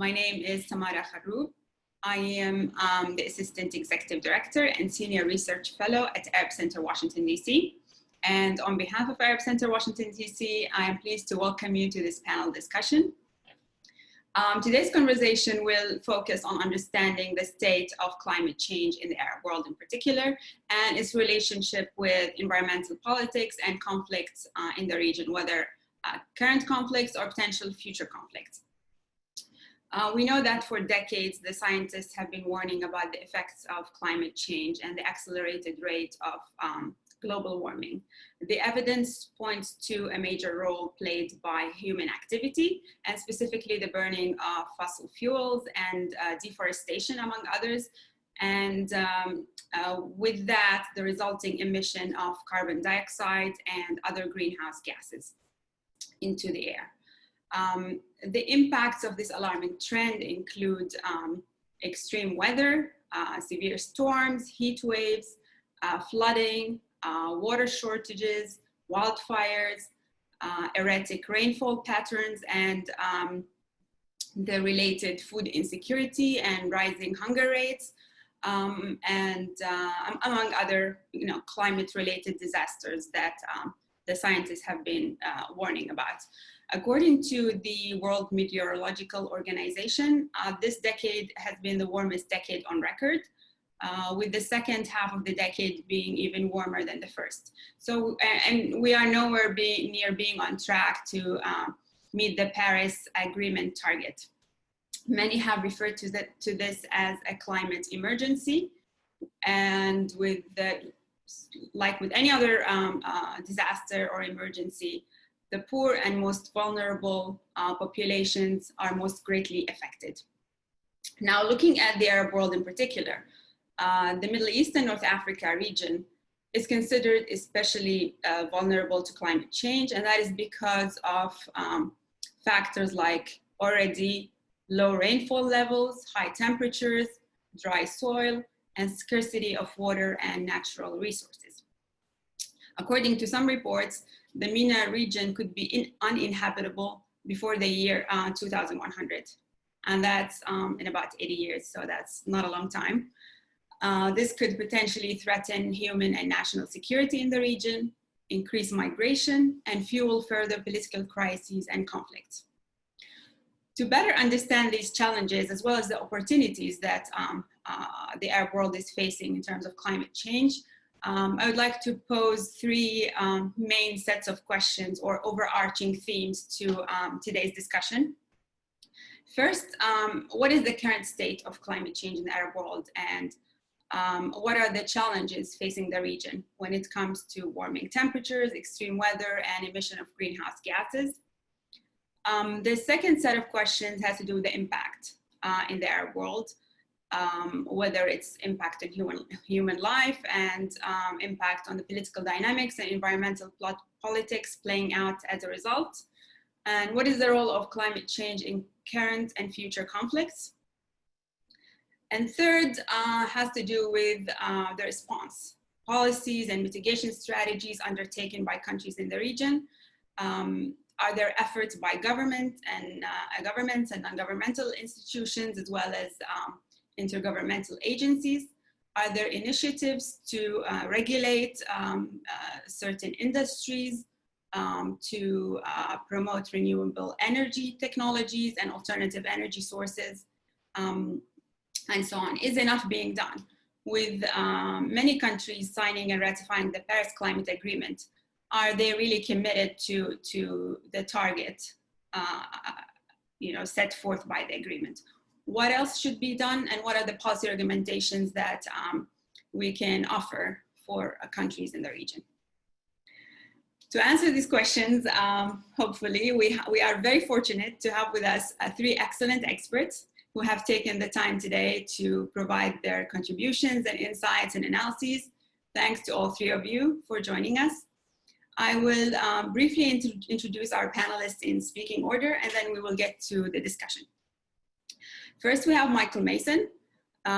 My name is Tamara Kharroub. I am the Assistant Executive Director and Senior Research Fellow at Arab Center, Washington, D.C. And on behalf of Arab Center, Washington, D.C., I am pleased to welcome you to this panel discussion. Today's conversation will focus on understanding the state of climate change in the Arab world in particular, and its relationship with environmental politics and conflicts in the region, whether current conflicts or potential future conflicts. We know that for decades, the scientists have been warning about the effects of climate change and the accelerated rate of global warming. The evidence points to a major role played by human activity, and specifically the burning of fossil fuels and deforestation, among others. And with that, the resulting emission of carbon dioxide and other greenhouse gases into the air. The impacts of this alarming trend include extreme weather, severe storms, heat waves, flooding, water shortages, wildfires, erratic rainfall patterns, and the related food insecurity and rising hunger rates, and among other climate-related disasters that the scientists have been warning about. According to the World Meteorological Organization, this decade has been the warmest decade on record, with the second half of the decade being even warmer than the first. So, and we are nowhere near being on track to meet the Paris Agreement target. Many have referred to this as a climate emergency, and like with any other disaster or emergency, the poor and most vulnerable populations are most greatly affected. Now, looking at the Arab world in particular, the Middle East and North Africa region is considered especially vulnerable to climate change, and that is because of factors like already low rainfall levels, high temperatures, dry soil, and scarcity of water and natural resources. According to some reports, the MENA region could be uninhabitable before the year 2100, and that's in about 80 years, so that's not a long time. This could potentially threaten human and national security in the region, increase migration, and fuel further political crises and conflicts. To better understand these challenges, as well as the opportunities that the Arab world is facing in terms of climate change, I would like to pose three main sets of questions or overarching themes to today's discussion. First, what is the current state of climate change in the Arab world, and what are the challenges facing the region when it comes to warming temperatures, extreme weather, and emission of greenhouse gases? The second set of questions has to do with the impact in the Arab world, whether it's impact on human life and impact on the political dynamics and environmental politics playing out as a result. And what is the role of climate change in current and future conflicts? And third has to do with the response, policies and mitigation strategies undertaken by countries in the region. Are there efforts by governments and non-governmental institutions, as well as intergovernmental agencies? Are there initiatives to regulate certain industries, to promote renewable energy technologies and alternative energy sources, and so on? Is enough being done? With many countries signing and ratifying the Paris Climate Agreement, are they really committed to the target set forth by the agreement? What else should be done, and what are the policy recommendations that we can offer for countries in the region? To answer these questions, hopefully, we are very fortunate to have with us three excellent experts who have taken the time today to provide their contributions and insights and analyses. Thanks to all three of you for joining us. I will briefly introduce our panelists in speaking order, and then we will get to the discussion. First, we have Michael Mason,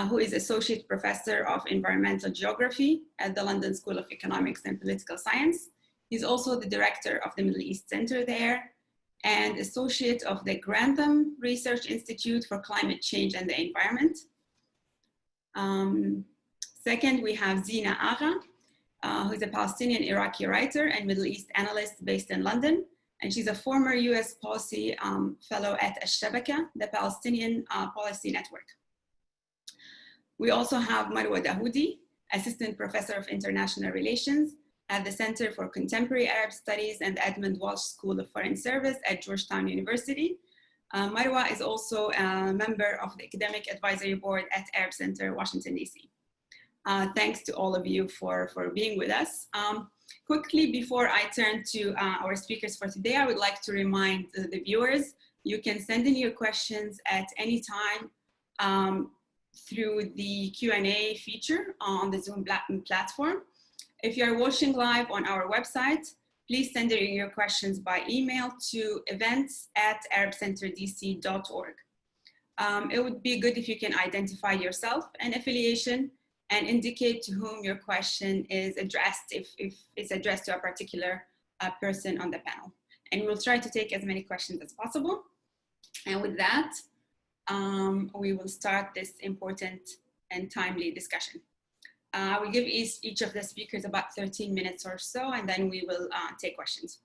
who is Associate Professor of Environmental Geography at the London School of Economics and Political Science. He's also the Director of the Middle East Center there, and associate of the Grantham Research Institute for Climate Change and the Environment. Second, we have Zena Agha, who is a Palestinian Iraqi writer and Middle East analyst based in London. And she's a former US policy fellow at Al-Shabaka, the Palestinian Policy Network. We also have Marwa Daoudy, assistant professor of international relations at the Center for Contemporary Arab Studies and the Edmund Walsh School of Foreign Service at Georgetown University. Marwa is also a member of the Academic Advisory Board at Arab Center, Washington, DC. Thanks to all of you for being with us. Quickly, before I turn to our speakers for today, I would like to remind the viewers, you can send in your questions at any time through the Q&A feature on the Zoom platform. If you are watching live on our website, please send in your questions by email to events@arabcenterdc.org. It would be good if you can identify yourself and affiliation and indicate to whom your question is addressed, if it's addressed to a particular person on the panel. And we'll try to take as many questions as possible. And with that, we will start this important and timely discussion. I will give each of the speakers about 13 minutes or so, and then we will take questions.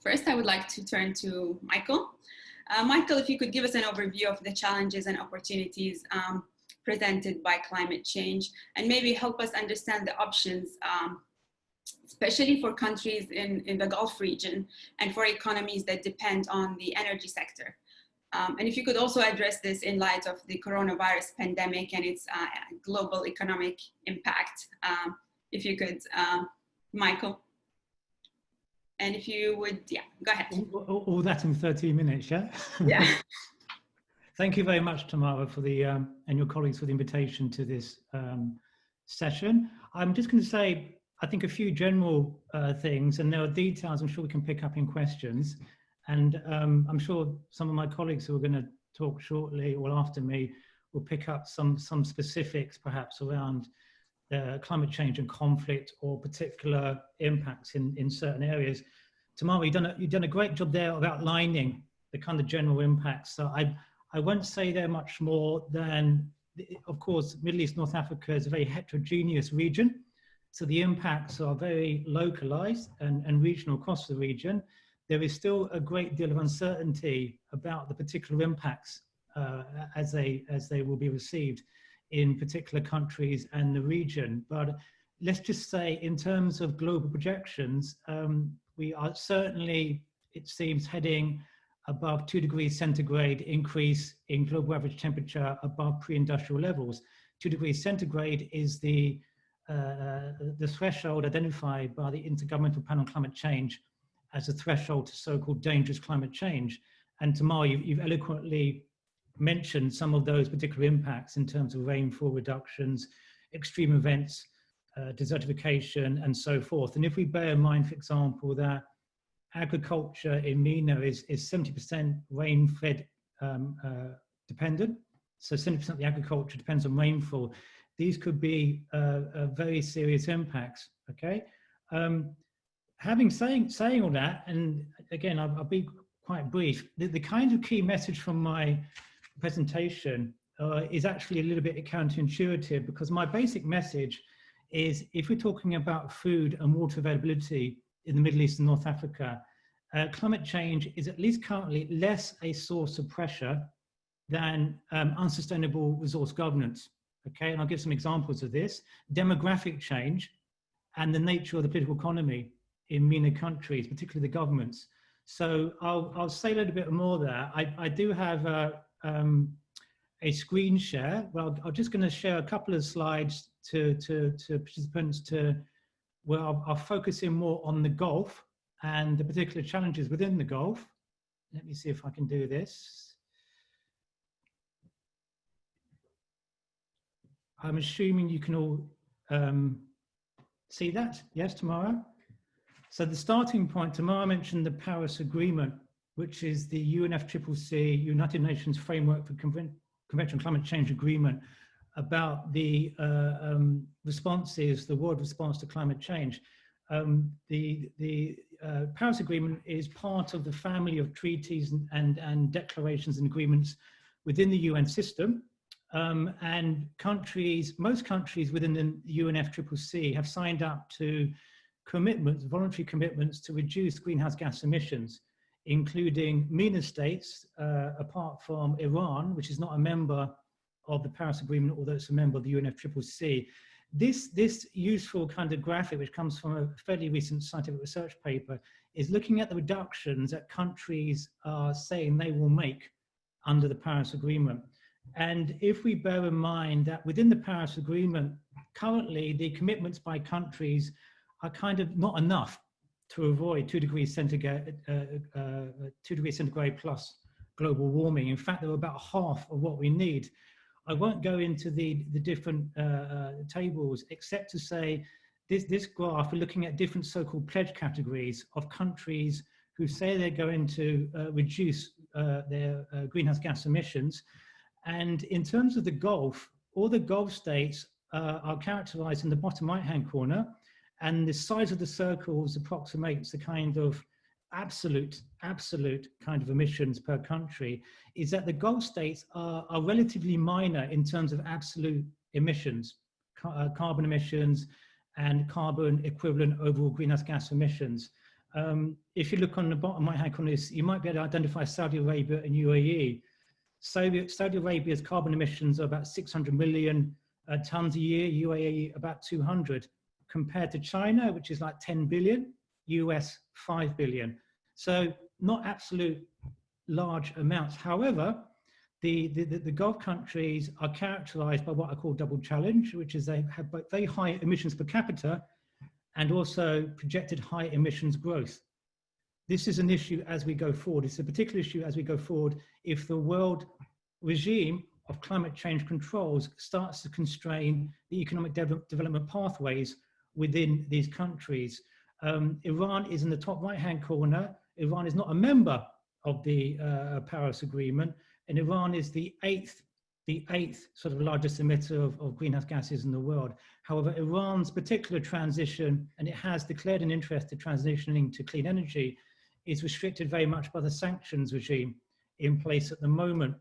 First, I would like to turn to Michael. Michael, if you could give us an overview of the challenges and opportunities presented by climate change, and maybe help us understand the options, especially for countries in the Gulf region and for economies that depend on the energy sector. And if you could also address this in light of the coronavirus pandemic and its global economic impact, if you could, Michael. And if you would, yeah, go ahead. All that in 13 minutes, yeah? Yeah. Thank you very much, Tamara, for the, and your colleagues for the invitation to this session. I'm just going to say, I think a few general things, and there are details I'm sure we can pick up in questions. And I'm sure some of my colleagues who are going to talk shortly or after me will pick up some specifics perhaps around climate change and conflict or particular impacts in certain areas. Tamara, you've done a great job there of outlining the kind of general impacts. So I won't say there much more than, of course, Middle East, North Africa is a very heterogeneous region. So the impacts are very localized and regional across the region. There is still a great deal of uncertainty about the particular impacts as they will be received in particular countries and the region. But let's just say in terms of global projections, we are certainly, it seems, heading above 2 degrees centigrade increase in global average temperature above pre-industrial levels. 2 degrees centigrade is the threshold identified by the Intergovernmental Panel on Climate Change as a threshold to so-called dangerous climate change. And Tamara, you've eloquently mentioned some of those particular impacts in terms of rainfall reductions, extreme events, desertification, and so forth. And if we bear in mind, for example, that agriculture in MENA is 70% rain-fed dependent, so 70% of the agriculture depends on rainfall, these could be very serious impacts, okay? Having saying all that, and again, I'll be quite brief, the kind of key message from my presentation is actually a little bit counterintuitive, because my basic message is, if we're talking about food and water availability in the Middle East and North Africa, climate change is at least currently less a source of pressure than unsustainable resource governance, okay? And I'll give some examples of this. Demographic change and the nature of the political economy in MENA countries, particularly the governments. So I'll say a little bit more there. I do have a screen share. Well, I'm just going to share a couple of slides to participants where I'll focus in more on the Gulf and the particular challenges within the Gulf. Let me see if I can do this. I'm assuming you can all see that. Yes, Tamara? So the starting point, Tamara mentioned the Paris Agreement, which is the UNFCCC, United Nations Framework for Convention on Climate Change Agreement, about the responses, the world response to climate change. The Paris Agreement is part of the family of treaties and declarations and agreements within the UN system. And most countries within the UNFCCC have signed up to commitments, voluntary commitments to reduce greenhouse gas emissions, including MENA states, apart from Iran, which is not a member of the Paris Agreement, although it's a member of the UNFCCC. This useful kind of graphic, which comes from a fairly recent scientific research paper, is looking at the reductions that countries are saying they will make under the Paris Agreement. And if we bear in mind that within the Paris Agreement, currently the commitments by countries are kind of not enough to avoid 2 degrees centigrade plus global warming. In fact, they're about half of what we need. I won't go into the different tables, except to say this graph, we're looking at different so-called pledge categories of countries who say they're going to reduce their greenhouse gas emissions. And in terms of the Gulf, all the Gulf states are characterized in the bottom right-hand corner, and the size of the circles approximates the kind of absolute kind of emissions per country. Is that the Gulf states are relatively minor in terms of absolute emissions, carbon emissions and carbon equivalent overall greenhouse gas emissions. If you look on the bottom right-hand corner, you might be able to identify Saudi Arabia and UAE. Saudi Arabia's carbon emissions are about 600 million tons a year, UAE about 200, compared to China, which is like 10 billion, US 5 billion. So not absolute large amounts. However, the Gulf countries are characterized by what I call double challenge, which is they have both very high emissions per capita and also projected high emissions growth. This is an issue as we go forward. It's a particular issue as we go forward if the world regime of climate change controls starts to constrain the economic development pathways within these countries. Iran is in the top right-hand corner. Iran is not a member of the Paris Agreement, and Iran is the eighth sort of largest emitter of greenhouse gases in the world. However, Iran's particular transition, and it has declared an interest in transitioning to clean energy, is restricted very much by the sanctions regime in place at the moment.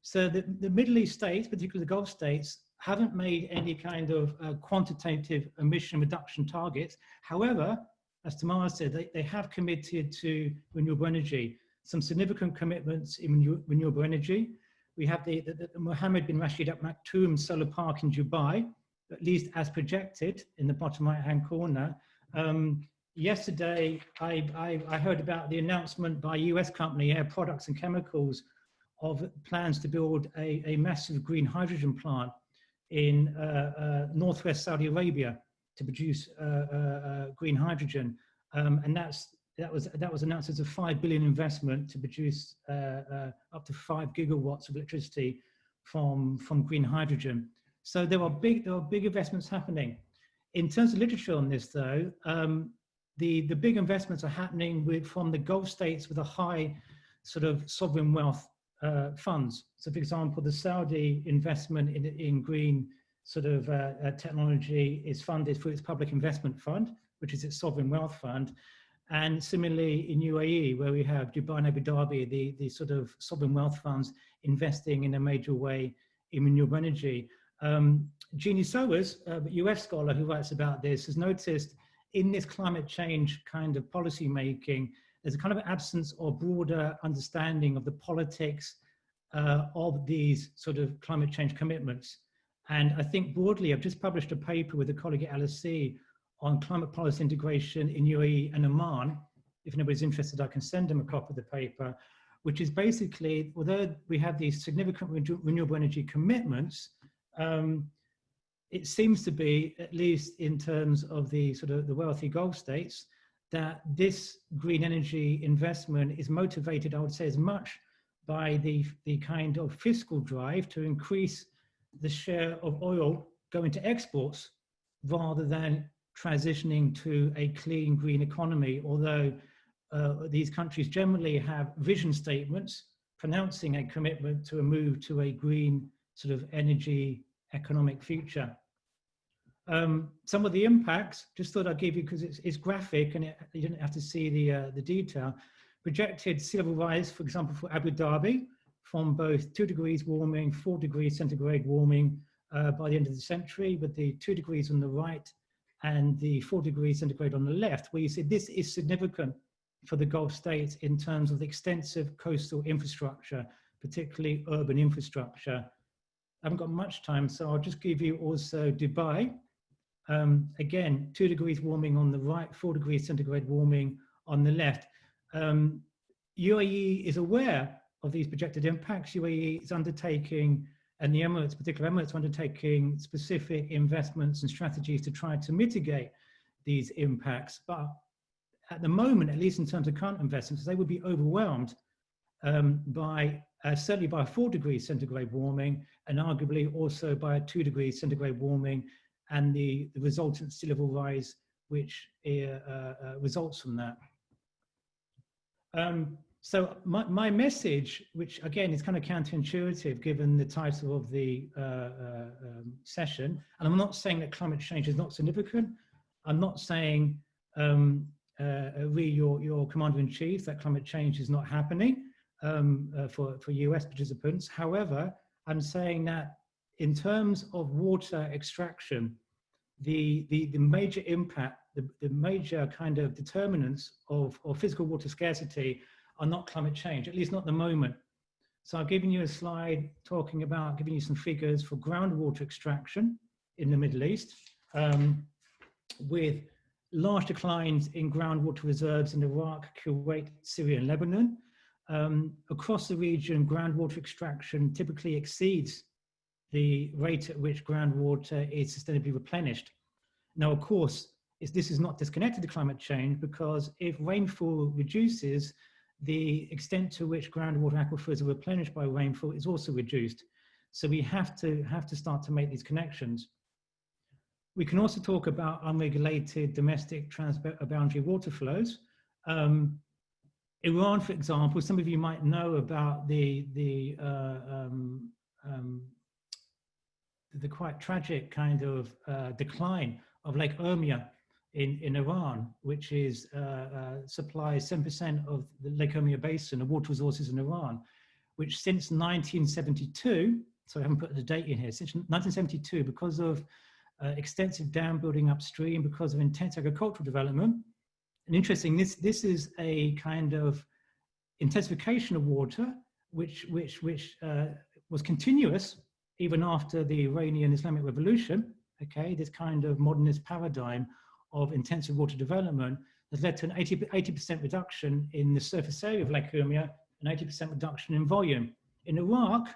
So the Middle East states, particularly the Gulf states, haven't made any kind of quantitative emission reduction targets. However, as Tamara said, they have committed to renewable energy, some significant commitments in renewable energy. We have the Mohammed bin Rashid Al Maktoum solar park in Dubai, at least as projected in the bottom right-hand corner. Yesterday, I heard about the announcement by a US company, Air Products and Chemicals, of plans to build a massive green hydrogen plant in northwest Saudi Arabia to produce green hydrogen, and that was announced as a $5 billion investment to produce up to 5 gigawatts of electricity from green hydrogen. So there are big investments happening. In terms of literature on this, though, the big investments are happening from the Gulf states with a high sort of sovereign wealth funds. So, for example, the Saudi investment in green sort of technology is funded through its public investment fund, which is its sovereign wealth fund. And similarly in UAE, where we have Dubai and Abu Dhabi, the sort of sovereign wealth funds investing in a major way in renewable energy. Jeannie Sowers, a US scholar who writes about this, has noticed in this climate change kind of policy making, there's a kind of absence of broader understanding of the politics of these sort of climate change commitments. And I think broadly, I've just published a paper with a colleague at LSE on climate policy integration in UAE and Oman. If anybody's interested, I can send them a copy of the paper, which is basically, although we have these significant renewable energy commitments, it seems to be, at least in terms of the sort of the wealthy Gulf states, that this green energy investment is motivated, I would say, as much by the kind of fiscal drive to increase the share of oil going to exports rather than transitioning to a clean green economy, although these countries generally have vision statements pronouncing a commitment to a move to a green sort of energy economic future. Some of the impacts, just thought I'd give you, because it's graphic and you didn't have to see the detail. Projected sea level rise, for example, for Abu Dhabi, from both 2 degrees warming, 4 degrees centigrade warming by the end of the century, with the 2 degrees on the right and the 4 degrees centigrade on the left, where you see this is significant for the Gulf states in terms of the extensive coastal infrastructure, particularly urban infrastructure. I haven't got much time, so I'll just give you also Dubai. Again, 2 degrees warming on the right, 4 degrees centigrade warming on the left. UAE is aware of these projected impacts. UAE is undertaking, and the Emirates, particular Emirates, are undertaking specific investments and strategies to try to mitigate these impacts. But at the moment, at least in terms of current investments, they would be overwhelmed by certainly by 4 degrees centigrade warming, and arguably also by a 2 degrees centigrade warming and the resultant sea level rise which results from that. So my message, which again is kind of counterintuitive given the title of the session, and I'm not saying that climate change is not significant. I'm not saying, your Commander-in-Chief, that climate change is not happening for US participants. However, I'm saying that in terms of water extraction, the major impact, the major kind of determinants of physical water scarcity are not climate change, at least not at the moment. So I've given you a slide talking about, giving you some figures for groundwater extraction in the Middle East, with large declines in groundwater reserves in Iraq, Kuwait, Syria, and Lebanon. Across the region, groundwater extraction typically exceeds the rate at which groundwater is sustainably replenished. Now, of course, this is not disconnected to climate change, because if rainfall reduces, the extent to which groundwater aquifers are replenished by rainfall is also reduced. So we have to start to make these connections. We can also talk about unregulated domestic transboundary water flows. Iran, for example, some of you might know about the quite tragic kind of decline of Lake Urmia in Iran, which is supplies 10% of the Lake Urmia basin of water resources in Iran, which since 1972, so I haven't put the date in here, since 1972, because of extensive dam building upstream, because of intense agricultural development. And interesting, this is a kind of intensification of water, which was continuous even after the Iranian Islamic Revolution. Okay, this kind of modernist paradigm of intensive water development has led to an 80% reduction in the surface area of Lake Urmia, an 80% reduction in volume. In Iraq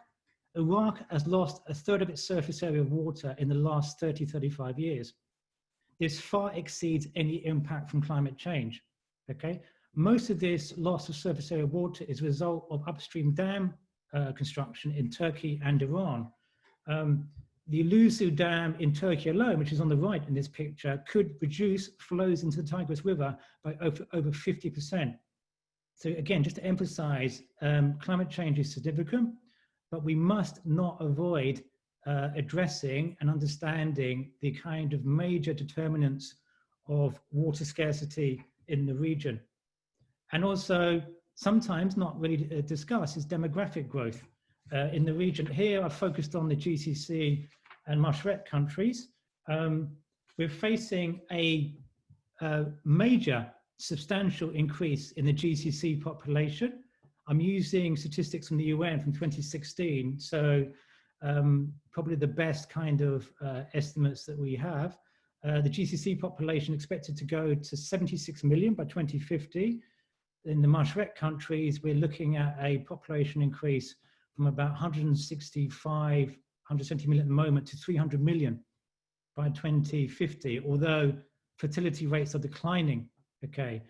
has lost a third of its surface area of water in the last 30, 35 years. This far exceeds any impact from climate change, okay? Most of this loss of surface area of water is a result of upstream dam construction in Turkey and Iran. The Ilısu Dam in Turkey alone, which is on the right in this picture, could reduce flows into the Tigris River by over 50%. So again, just to emphasize, climate change is significant, but we must not avoid addressing and understanding the kind of major determinants of water scarcity in the region. And also, sometimes not really discussed, is demographic growth in the region. Here I've focused on the GCC and Mashrek countries. We're facing a major substantial increase in the GCC population. I'm using statistics from the UN from 2016, so probably the best kind of estimates that we have. The GCC population expected to go to 76 million by 2050. In the Mashrek countries, we're looking at a population increase from about 170 million at the moment to 300 million by 2050, although fertility rates are declining, okay?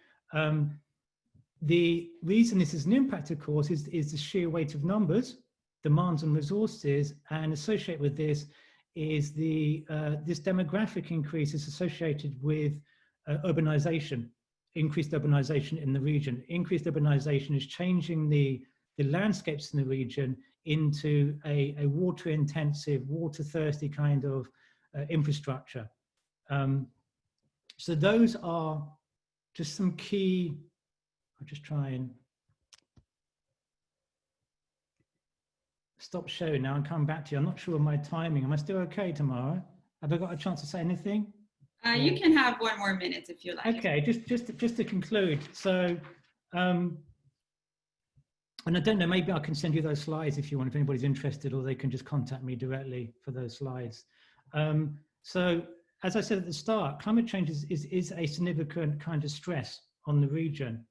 The reason this is an impact, of course, is the sheer weight of numbers, demands on resources, and associated with this is this demographic increase is associated with urbanization, increased urbanization in the region. Increased urbanization is changing the landscapes in the region into a water-intensive, water-thirsty kind of infrastructure. So those are just some key, I'll just try and stop sharing now and come back to you. I'm not sure of my timing. Am I still okay, Tamara? Have I got a chance to say anything? You can have one more minute if you like. Okay, just to conclude. So, and I don't know, maybe I can send you those slides if you want, if anybody's interested, or they can just contact me directly for those slides. So, as I said at the start, climate change is a significant kind of stress on the region.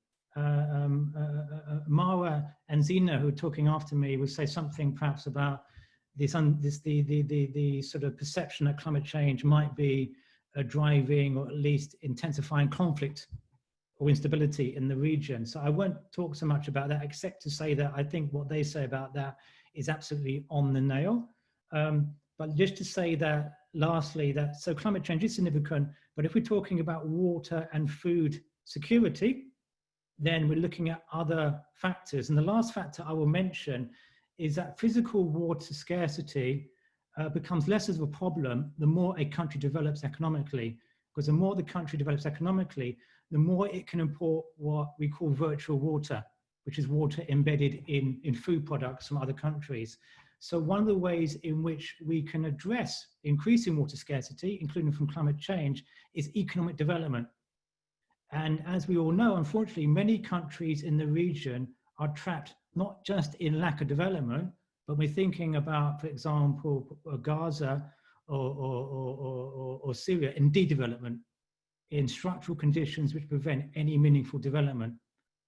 Marwa and Zena, who are talking after me, will say something perhaps about the sort of perception that climate change might be driving or at least intensifying conflict or instability in the region. So I won't talk so much about that, except to say that I think what they say about that is absolutely on the nail. But just to say that, lastly, that so climate change is significant, but if we're talking about water and food security, then we're looking at other factors. And the last factor I will mention is that physical water scarcity becomes less of a problem the more a country develops economically, because the more the country develops economically, the more it can import what we call virtual water, which is water embedded in food products from other countries. So one of the ways in which we can address increasing water scarcity, including from climate change, is economic development. And as we all know, unfortunately, many countries in the region are trapped not just in lack of development, but we're thinking about, for example, Gaza or Syria in de-development, in structural conditions which prevent any meaningful development.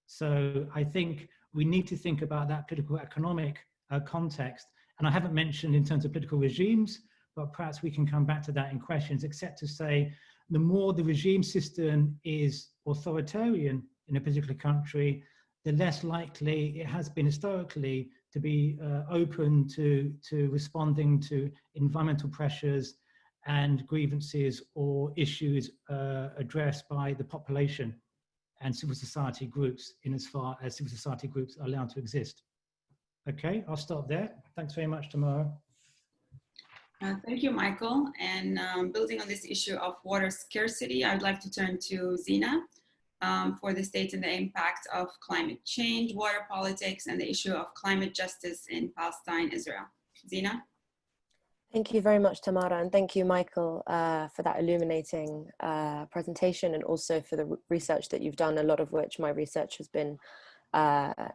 So I think we need to think about that political economic context. And I haven't mentioned in terms of political regimes, but perhaps we can come back to that in questions, except to say the more the regime system is authoritarian in a particular country, the less likely it has been historically to be open to responding to environmental pressures and grievances or issues addressed by the population and civil society groups, in as far as civil society groups are allowed to exist. Okay, I'll stop there. Thanks very much, Tamara. Thank you, Michael. And building on this issue of water scarcity, I would like to turn to Zena for the state and the impact of climate change, water politics, and the issue of climate justice in Palestine, Israel. Zena? Thank you very much, Tamara, and thank you, Michael, for that illuminating presentation, and also for the research that you've done, a lot of which my research has been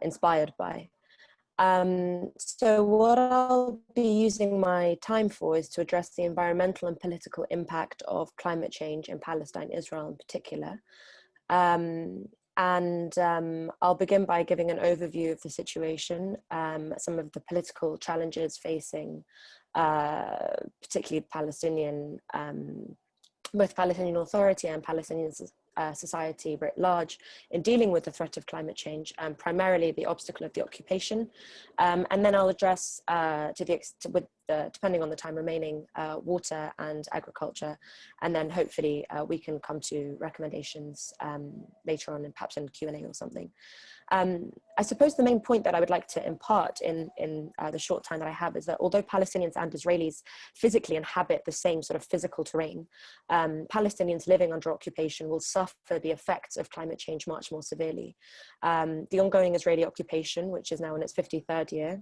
inspired by. So what I'll be using my time for is to address the environmental and political impact of climate change in Palestine, Israel in particular. I'll begin by giving an overview of the situation, some of the political challenges facing particularly Palestinian, both Palestinian Authority and Palestinian society writ large in dealing with the threat of climate change, primarily the obstacle of the occupation. And then I'll address, depending on the time remaining, water and agriculture. And then hopefully we can come to recommendations later on, and perhaps in Q&A or something. I suppose the main point that I would like to impart in the short time that I have is that although Palestinians and Israelis physically inhabit the same sort of physical terrain, Palestinians living under occupation will suffer the effects of climate change much more severely. The ongoing Israeli occupation, which is now in its 53rd year,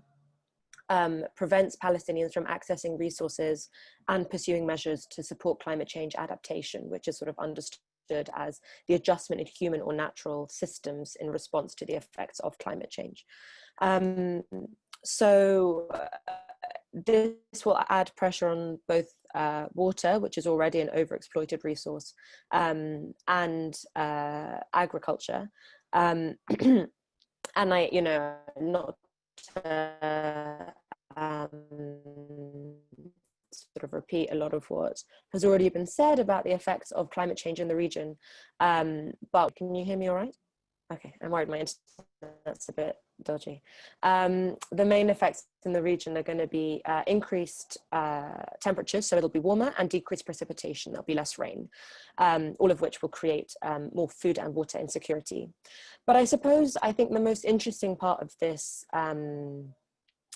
prevents Palestinians from accessing resources and pursuing measures to support climate change adaptation, which is sort of understood as the adjustment in human or natural systems in response to the effects of climate change. This will add pressure on both water, which is already an overexploited resource, and agriculture. And I, not sort of repeat a lot of what has already been said about the effects of climate change in the region. But can you hear me all right? Okay, I'm worried my internet's a bit dodgy. The main effects in the region are going to be increased temperatures, so it'll be warmer, and decreased precipitation, there'll be less rain, all of which will create more food and water insecurity. But I think the most interesting part of this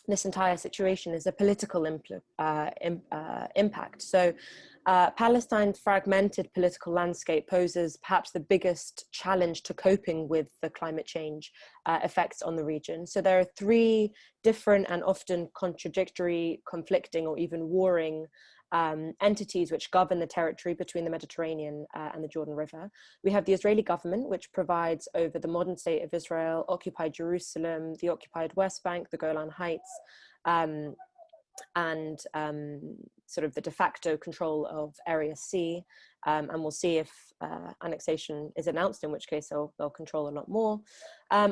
this entire situation is the political impact. So Palestine's fragmented political landscape poses perhaps the biggest challenge to coping with the climate change effects on the region. So there are three different and often contradictory, conflicting, or even warring entities which govern the territory between the Mediterranean and the Jordan River. We have the Israeli government, which provides over the modern state of Israel, occupied Jerusalem, the occupied West Bank, the Golan Heights, and sort of the de facto control of Area C, and we'll see if annexation is announced, in which case they'll control a lot more.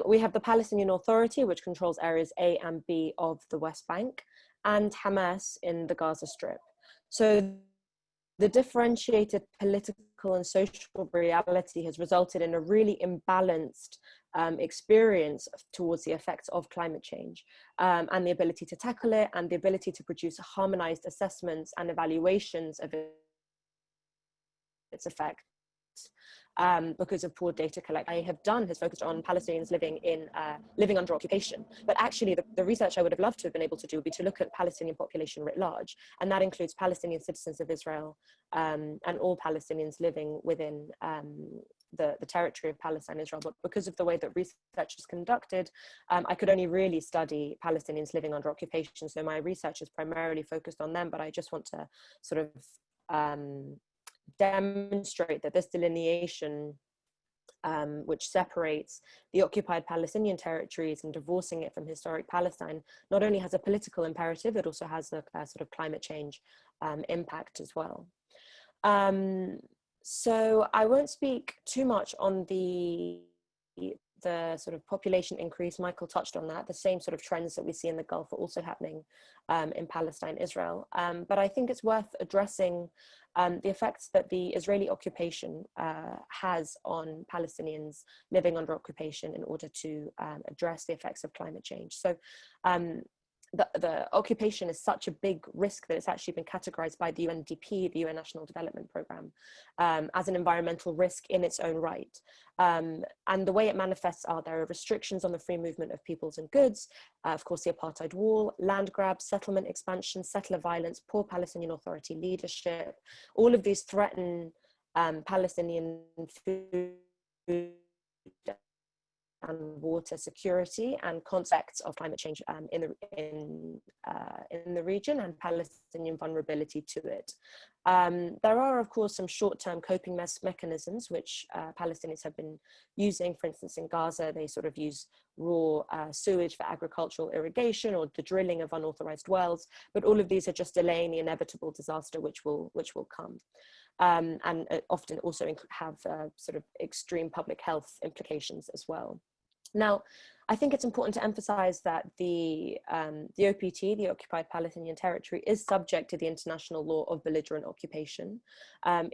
We have the Palestinian Authority, which controls areas A and B of the West Bank, and Hamas in the Gaza Strip. So the differentiated political and social reality has resulted in a really imbalanced experience towards the effects of climate change, and the ability to tackle it, and the ability to produce harmonized assessments and evaluations of its effects. Because of poor data collection. I have done has focused on Palestinians living under occupation, but actually the research I would have loved to have been able to do would be to look at Palestinian population writ large, and that includes Palestinian citizens of Israel and all Palestinians living within the territory of Palestine, Israel. But because of the way that research is conducted, I could only really study Palestinians living under occupation. So my research is primarily focused on them, but I just want to sort of demonstrate that this delineation, which separates the occupied Palestinian territories and divorcing it from historic Palestine, not only has a political imperative, it also has a sort of climate change impact as well. So I won't speak too much on the sort of population increase. Michael touched on that. The same sort of trends that we see in the Gulf are also happening in Palestine, Israel. But I think it's worth addressing the effects that the Israeli occupation has on Palestinians living under occupation in order to address the effects of climate change. So the occupation is such a big risk that it's actually been categorized by the UNDP, the UN National Development Programme, as an environmental risk in its own right. And the way it manifests are there are restrictions on the free movement of peoples and goods, of course the apartheid wall, land grabs, settlement expansion, settler violence, poor Palestinian Authority leadership. All of these threaten Palestinian food and water security and concepts of climate change in the region and Palestinian vulnerability to it. There are, of course, some short-term coping mechanisms which Palestinians have been using. For instance, in Gaza, they sort of use raw sewage for agricultural irrigation or the drilling of unauthorized wells, but all of these are just delaying the inevitable disaster which will come. And often also have sort of extreme public health implications as well. Now, I think it's important to emphasize that the OPT, the Occupied Palestinian Territory, is subject to the international law of belligerent occupation.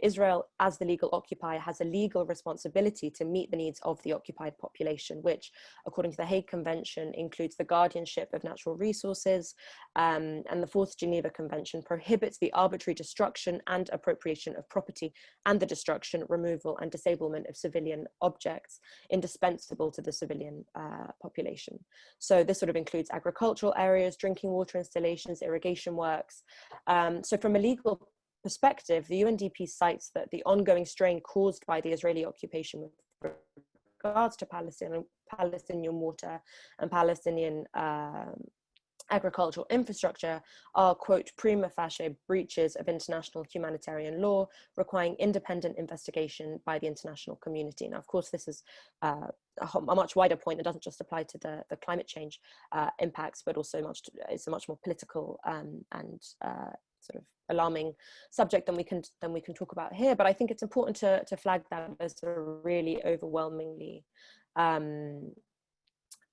Israel, as the legal occupier, has a legal responsibility to meet the needs of the occupied population, which, according to the Hague Convention, includes the guardianship of natural resources, and the Fourth Geneva Convention prohibits the arbitrary destruction and appropriation of property and the destruction, removal, and disablement of civilian objects indispensable to the civilian population. So this sort of includes agricultural areas, drinking water installations, irrigation works. So from a legal perspective, the UNDP cites that the ongoing strain caused by the Israeli occupation with regards to Palestinian water and Palestinian agricultural infrastructure are, quote, prima facie breaches of international humanitarian law requiring independent investigation by the international community. Now, of course, this is a much wider point. It doesn't just apply to the climate change impacts, but also it's a much more political and sort of alarming subject than we can talk about here. But I think it's important to flag that as a really overwhelmingly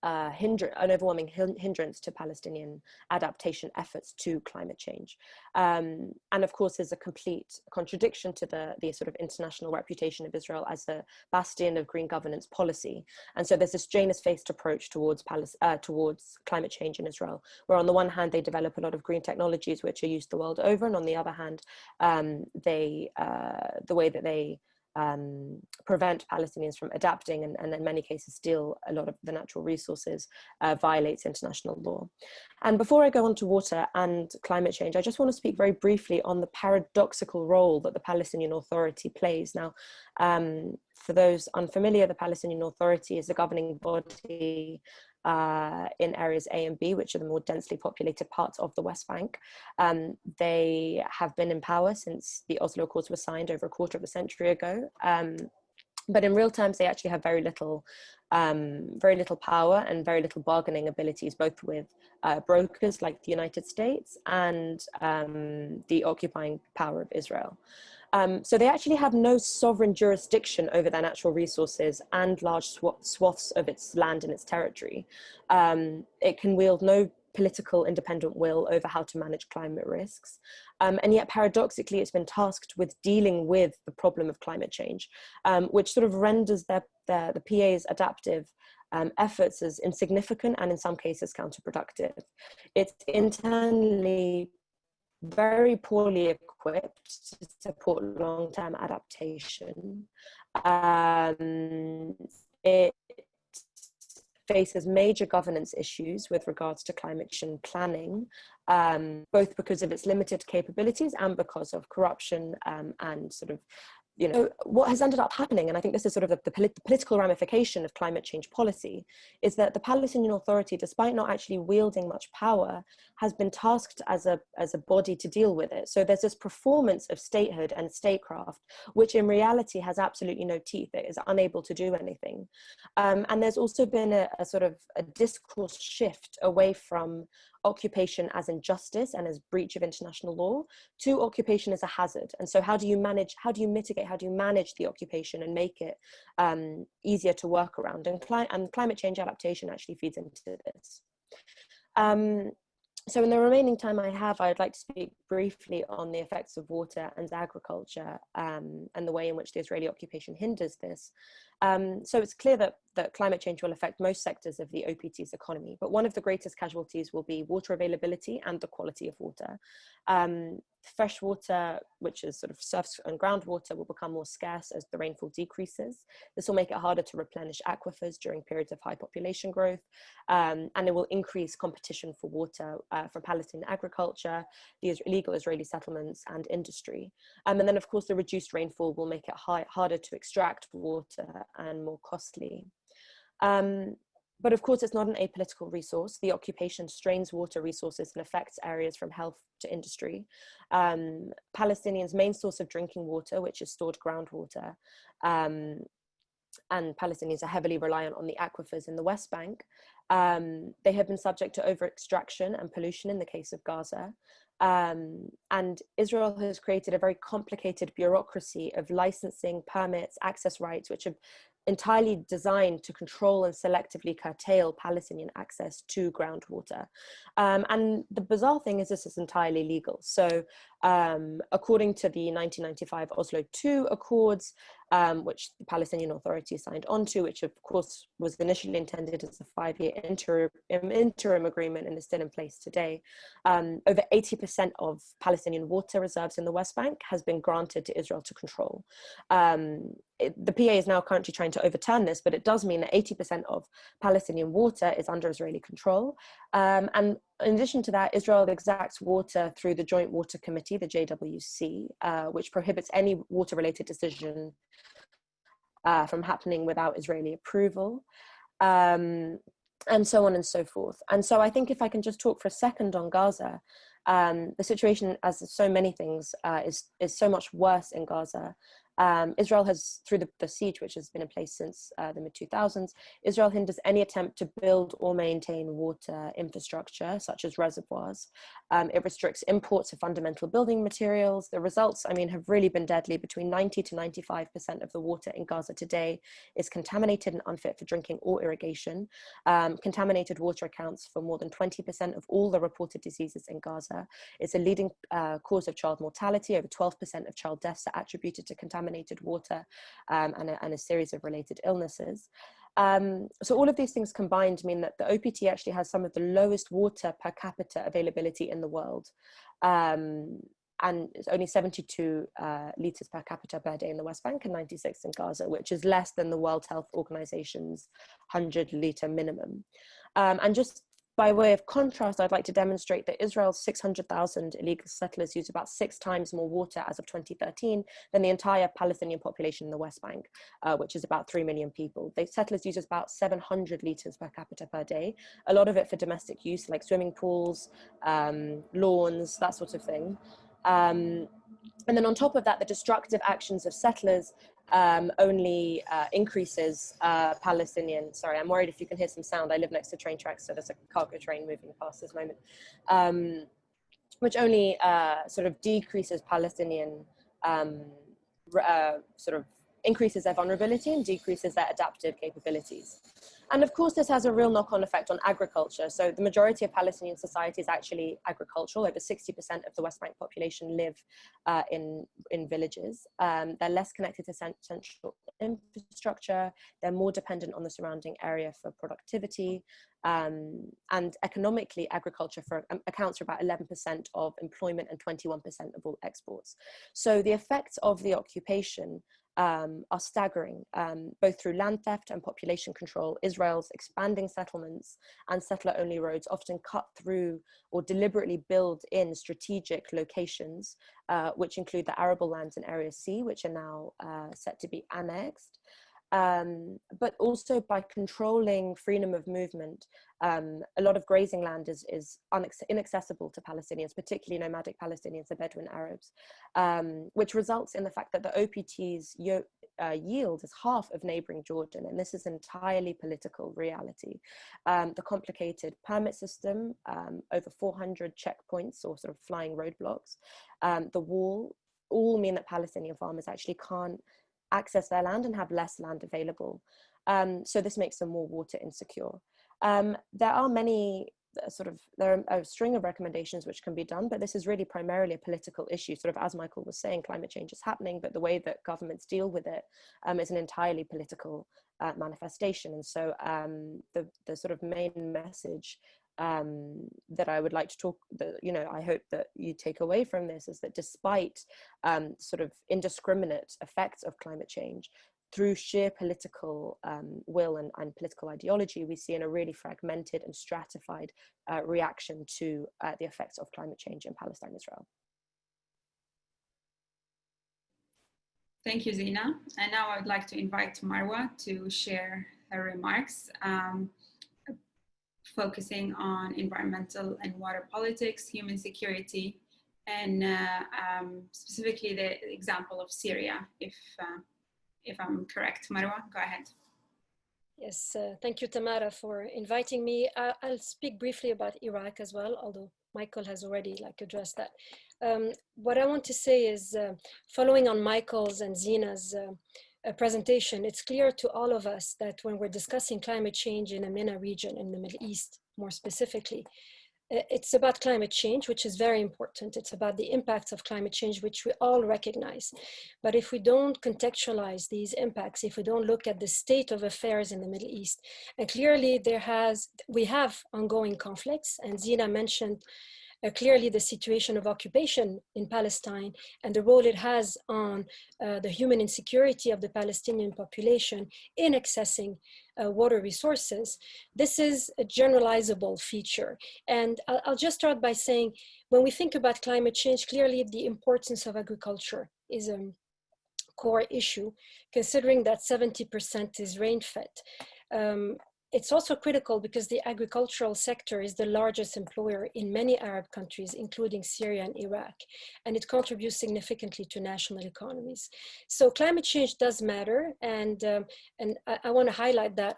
an overwhelming hindrance to Palestinian adaptation efforts to climate change. And of course, there's a complete contradiction to the sort of international reputation of Israel as the bastion of green governance policy. And so there's this Janus-faced approach towards climate change in Israel, where on the one hand, they develop a lot of green technologies which are used the world over, and on the other hand, the way that they prevent Palestinians from adapting and in many cases steal a lot of the natural resources, violates international law. And before I go on to water and climate change, I just want to speak very briefly on the paradoxical role that the Palestinian Authority plays. Now, for those unfamiliar, the Palestinian Authority is a governing body in areas A and B, which are the more densely populated parts of the West Bank. They have been in power since the Oslo Accords were signed over a quarter of a century ago. But in real terms, they actually have very little power and very little bargaining abilities, both with brokers like the United States and the occupying power of Israel. So they actually have no sovereign jurisdiction over their natural resources and large swaths of its land and its territory. It can wield no political independent will over how to manage climate risks. And yet paradoxically, it's been tasked with dealing with the problem of climate change, which sort of renders the PA's adaptive efforts as insignificant and in some cases counterproductive. It's internally very poorly equipped to support long-term adaptation. It faces major governance issues with regards to climate change planning, both because of its limited capabilities and because of corruption and sort of, you know, what has ended up happening, and I think this is sort of the political ramification of climate change policy, is that the Palestinian Authority, despite not actually wielding much power, has been tasked as a body to deal with it. So there's this performance of statehood and statecraft, which in reality has absolutely no teeth. It is unable to do anything. And there's also been a sort of a discourse shift away from occupation as injustice and as breach of international law to occupation as a hazard. And so how do you mitigate, how do you manage the occupation and make it easier to work around? And climate change adaptation actually feeds into this. So in the remaining time I have, I'd like to speak briefly on the effects of water and agriculture and the way in which the Israeli occupation hinders this. So it's clear that climate change will affect most sectors of the OPT's economy, but one of the greatest casualties will be water availability and the quality of water. Fresh water, which is sort of surface and groundwater, will become more scarce as the rainfall decreases. This will make it harder to replenish aquifers during periods of high population growth, and it will increase competition for water from Palestinian agriculture, the illegal Israeli settlements, and industry. And then, of course, the reduced rainfall will make it harder to extract water and more costly. But of course, it's not an apolitical resource. The occupation strains water resources and affects areas from health to industry. Palestinians' main source of drinking water, which is stored groundwater, and Palestinians are heavily reliant on the aquifers in the West Bank. They have been subject to over-extraction and pollution in the case of Gaza. And Israel has created a very complicated bureaucracy of licensing, permits, access rights, which are entirely designed to control and selectively curtail Palestinian access to groundwater. And the bizarre thing is this is entirely legal. So according to the 1995 Oslo II Accords, which the Palestinian Authority signed onto, which of course was initially intended as a 5-year interim agreement and is still in place today, over 80% of Palestinian water reserves in the West Bank has been granted to Israel to control. The PA is now currently trying to overturn this, but it does mean that 80% of Palestinian water is under Israeli control. And in addition to that, Israel exacts water through the Joint Water Committee, the JWC, which prohibits any water-related decision from happening without Israeli approval, and so on and so forth. And so I think if I can just talk for a second on Gaza, the situation, as so many things, is so much worse in Gaza. Israel has, through the siege, which has been in place since the mid-2000s, Israel hinders any attempt to build or maintain water infrastructure, such as reservoirs. It restricts imports of fundamental building materials. The results, I mean, have really been deadly. Between 90 to 95% of the water in Gaza today is contaminated and unfit for drinking or irrigation. Contaminated water accounts for more than 20% of all the reported diseases in Gaza. It's a leading cause of child mortality. Over 12% of child deaths are attributed to contaminated water and a series of related illnesses. So all of these things combined mean that the OPT actually has some of the lowest water per capita availability in the world. and it's only 72 litres per capita per day in the West Bank and 96 in Gaza, which is less than the World Health Organization's 100-litre minimum. And just by way of contrast, I'd like to demonstrate that Israel's 600,000 illegal settlers use about 6 times more water as of 2013 than the entire Palestinian population in the West Bank, which is about 3 million people. The settlers use about 700 litres per capita per day, a lot of it for domestic use, like swimming pools, lawns, that sort of thing. And then on top of that, the destructive actions of settlers only increases Palestinian, sorry, I'm worried if you can hear some sound. I live next to train tracks, so there's a cargo train moving past this moment, which only sort of decreases Palestinian, sort of increases their vulnerability and decreases their adaptive capabilities. And of course, this has a real knock-on effect on agriculture. So the majority of Palestinian society is actually agricultural. Over 60% of the West Bank population live in villages. They're less connected to central infrastructure. They're more dependent on the surrounding area for productivity. And economically, agriculture accounts for about 11% of employment and 21% of all exports. So the effects of the occupation are staggering, both through land theft and population control. Israel's expanding settlements and settler-only roads often cut through or deliberately build in strategic locations, which include the arable lands in Area C, which are now set to be annexed. But also by controlling freedom of movement, a lot of grazing land is inaccessible to Palestinians, particularly nomadic Palestinians, the Bedouin Arabs, which results in the fact that the OPT's yield is half of neighboring Jordan, and this is entirely political reality. The complicated permit system, over 400 checkpoints or sort of flying roadblocks, the wall, all mean that Palestinian farmers actually can't access their land and have less land available. So this makes them more water insecure. There are a string of recommendations which can be done, but this is really primarily a political issue. Sort of as Michael was saying, climate change is happening, but the way that governments deal with it is an entirely political manifestation. And so the sort of main message that I would like to talk, I hope that you take away from this is that despite sort of indiscriminate effects of climate change, through sheer political will and political ideology, we see in a really fragmented and stratified reaction to the effects of climate change in Palestine and Israel. Thank you, Zena. And now I would like to invite Marwa to share her remarks, focusing on environmental and water politics, human security, and specifically the example of Syria, if I'm correct. Marwa, go ahead. Yes, thank you, Tamara, for inviting me. I'll speak briefly about Iraq as well, although Michael has already addressed that. What I want to say is, following on Michael's and Zena's presentation, it's clear to all of us that when we're discussing climate change in the MENA region, in the Middle East more specifically, it's about climate change, which is very important. It's about the impacts of climate change, which we all recognize. But if we don't contextualize these impacts, if we don't look at the state of affairs in the Middle East, and clearly we have ongoing conflicts, and Zena mentioned clearly the situation of occupation in Palestine and the role it has on the human insecurity of the Palestinian population in accessing water resources. This is a generalizable feature. And I'll just start by saying, when we think about climate change, clearly the importance of agriculture is a core issue, considering that 70% is rain-fed. It's also critical because the agricultural sector is the largest employer in many Arab countries, including Syria and Iraq, and it contributes significantly to national economies. So climate change does matter, and I want to highlight that.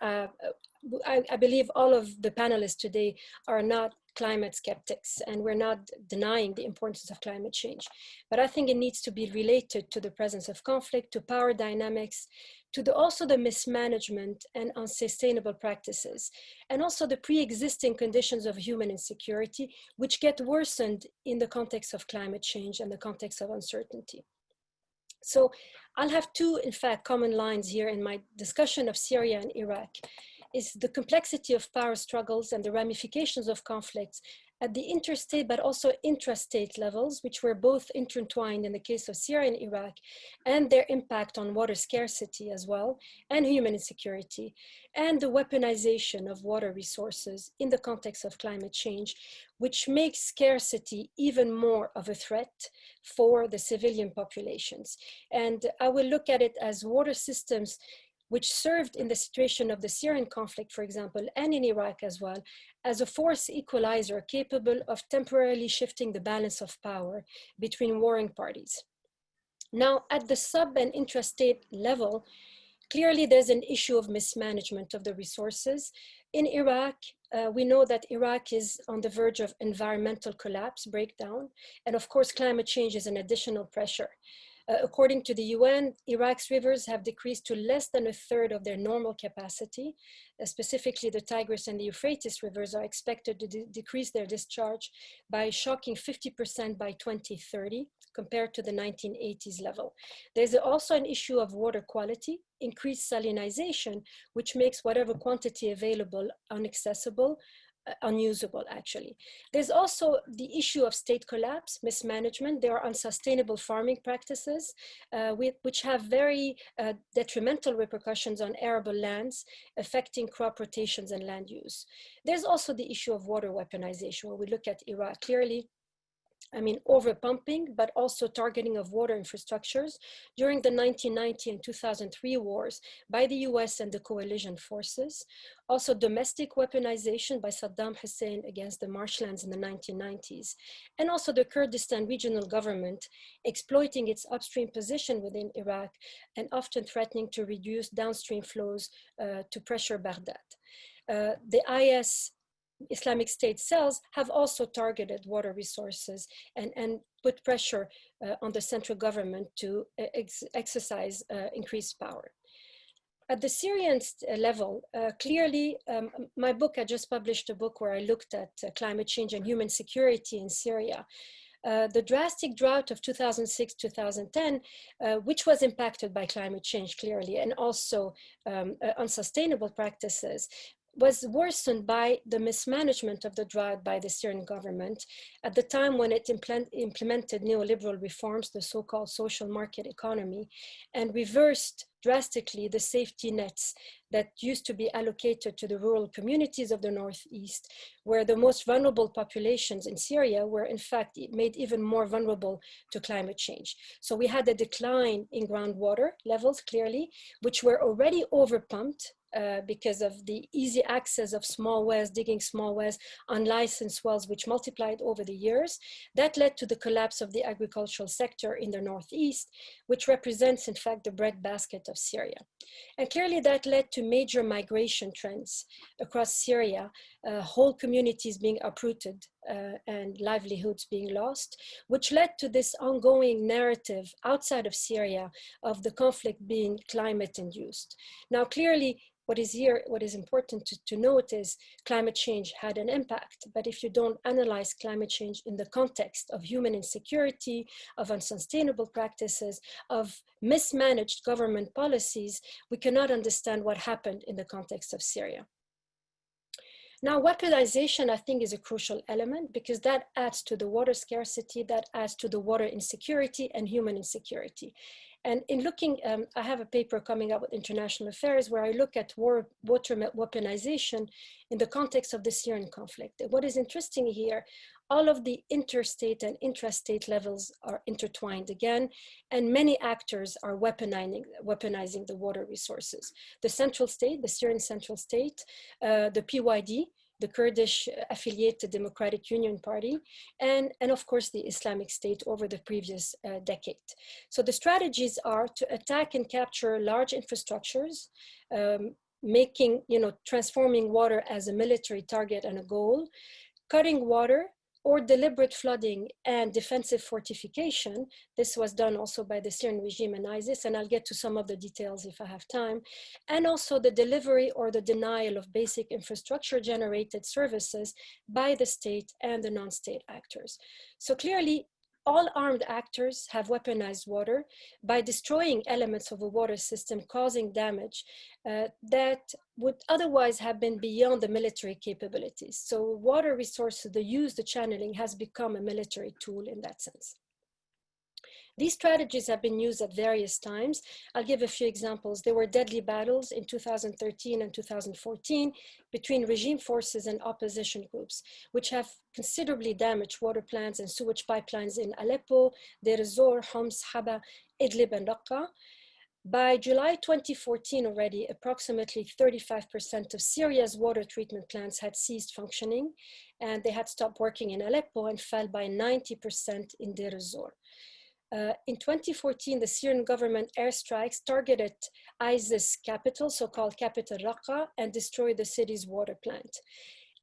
I believe all of the panelists today are not climate skeptics, and we're not denying the importance of climate change. But I think it needs to be related to the presence of conflict, to power dynamics, to also the mismanagement and unsustainable practices, and also the pre-existing conditions of human insecurity, which get worsened in the context of climate change and the context of uncertainty. So I'll have two, in fact, common lines here in my discussion of Syria and Iraq, is the complexity of power struggles and the ramifications of conflicts at the interstate but also intrastate levels, which were both intertwined in the case of Syria and Iraq, and their impact on water scarcity as well, and human insecurity, and the weaponization of water resources in the context of climate change, which makes scarcity even more of a threat for the civilian populations. And I will look at it as water systems which served in the situation of the Syrian conflict, for example, and in Iraq as well, as a force equalizer capable of temporarily shifting the balance of power between warring parties. Now, at the sub and intrastate level, clearly there's an issue of mismanagement of the resources. In Iraq, we know that Iraq is on the verge of environmental collapse, breakdown, and of course, climate change is an additional pressure. According to the UN, Iraq's rivers have decreased to less than a third of their normal capacity. Specifically, the Tigris and the Euphrates rivers are expected to decrease their discharge by a shocking 50% by 2030 compared to the 1980s level. There's also an issue of water quality, increased salinization, which makes whatever quantity available inaccessible, unusable actually. There's also the issue of state collapse, mismanagement. There are unsustainable farming practices which have very detrimental repercussions on arable lands, affecting crop rotations and land use. There's also the issue of water weaponization, where we look at Iraq clearly. I mean, overpumping, but also targeting of water infrastructures during the 1990 and 2003 wars by the US and the coalition forces. Also domestic weaponization by Saddam Hussein against the marshlands in the 1990s. And also the Kurdistan regional government exploiting its upstream position within Iraq and often threatening to reduce downstream flows to pressure Baghdad. The IS Islamic State cells have also targeted water resources and put pressure on the central government to exercise increased power. At the Syrian level, clearly, my book, I just published a book where I looked at climate change and human security in Syria. The drastic drought of 2006-2010, which was impacted by climate change clearly, and also unsustainable practices, was worsened by the mismanagement of the drought by the Syrian government at the time when it implemented neoliberal reforms, the so-called social market economy, and reversed drastically the safety nets that used to be allocated to the rural communities of the Northeast, where the most vulnerable populations in Syria were in fact made even more vulnerable to climate change. So we had a decline in groundwater levels clearly, which were already overpumped because of the easy access of small wells, digging small wells, unlicensed wells, which multiplied over the years. That led to the collapse of the agricultural sector in the Northeast, which represents, in fact, the breadbasket of Syria. And clearly that led to major migration trends across Syria, whole communities being uprooted and livelihoods being lost, which led to this ongoing narrative outside of Syria of the conflict being climate-induced. Now, clearly, what is important to note is climate change had an impact, but if you don't analyze climate change in the context of human insecurity, of unsustainable practices, of mismanaged government policies, we cannot understand what happened in the context of Syria. Now, weaponization, I think, is a crucial element because that adds to the water scarcity, that adds to the water insecurity and human insecurity. And in looking, I have a paper coming up with International Affairs where I look at water weaponization in the context of the Syrian conflict. And what is interesting here, all of the interstate and intrastate levels are intertwined again, and many actors are weaponizing the water resources. The central state, the Syrian central state, the PYD, the Kurdish affiliated Democratic Union Party, and of course the Islamic State over the previous decade. So the strategies are to attack and capture large infrastructures, transforming water as a military target and a goal, cutting water, or deliberate flooding and defensive fortification. This was done also by the Syrian regime and ISIS, and I'll get to some of the details if I have time. And also the delivery or the denial of basic infrastructure generated services by the state and the non-state actors. So clearly, all armed actors have weaponized water by destroying elements of a water system, causing damage that would otherwise have been beyond the military capabilities. So water resources, the use, the channeling has become a military tool in that sense. These strategies have been used at various times. I'll give a few examples. There were deadly battles in 2013 and 2014 between regime forces and opposition groups, which have considerably damaged water plants and sewage pipelines in Aleppo, Deir ez-Zor, Homs, Haba, Idlib, and Raqqa. By July 2014 already, approximately 35% of Syria's water treatment plants had ceased functioning, and they had stopped working in Aleppo and fell by 90% in Deir ez-Zor. In 2014, the Syrian government airstrikes targeted ISIS capital, so-called capital Raqqa, and destroyed the city's water plant.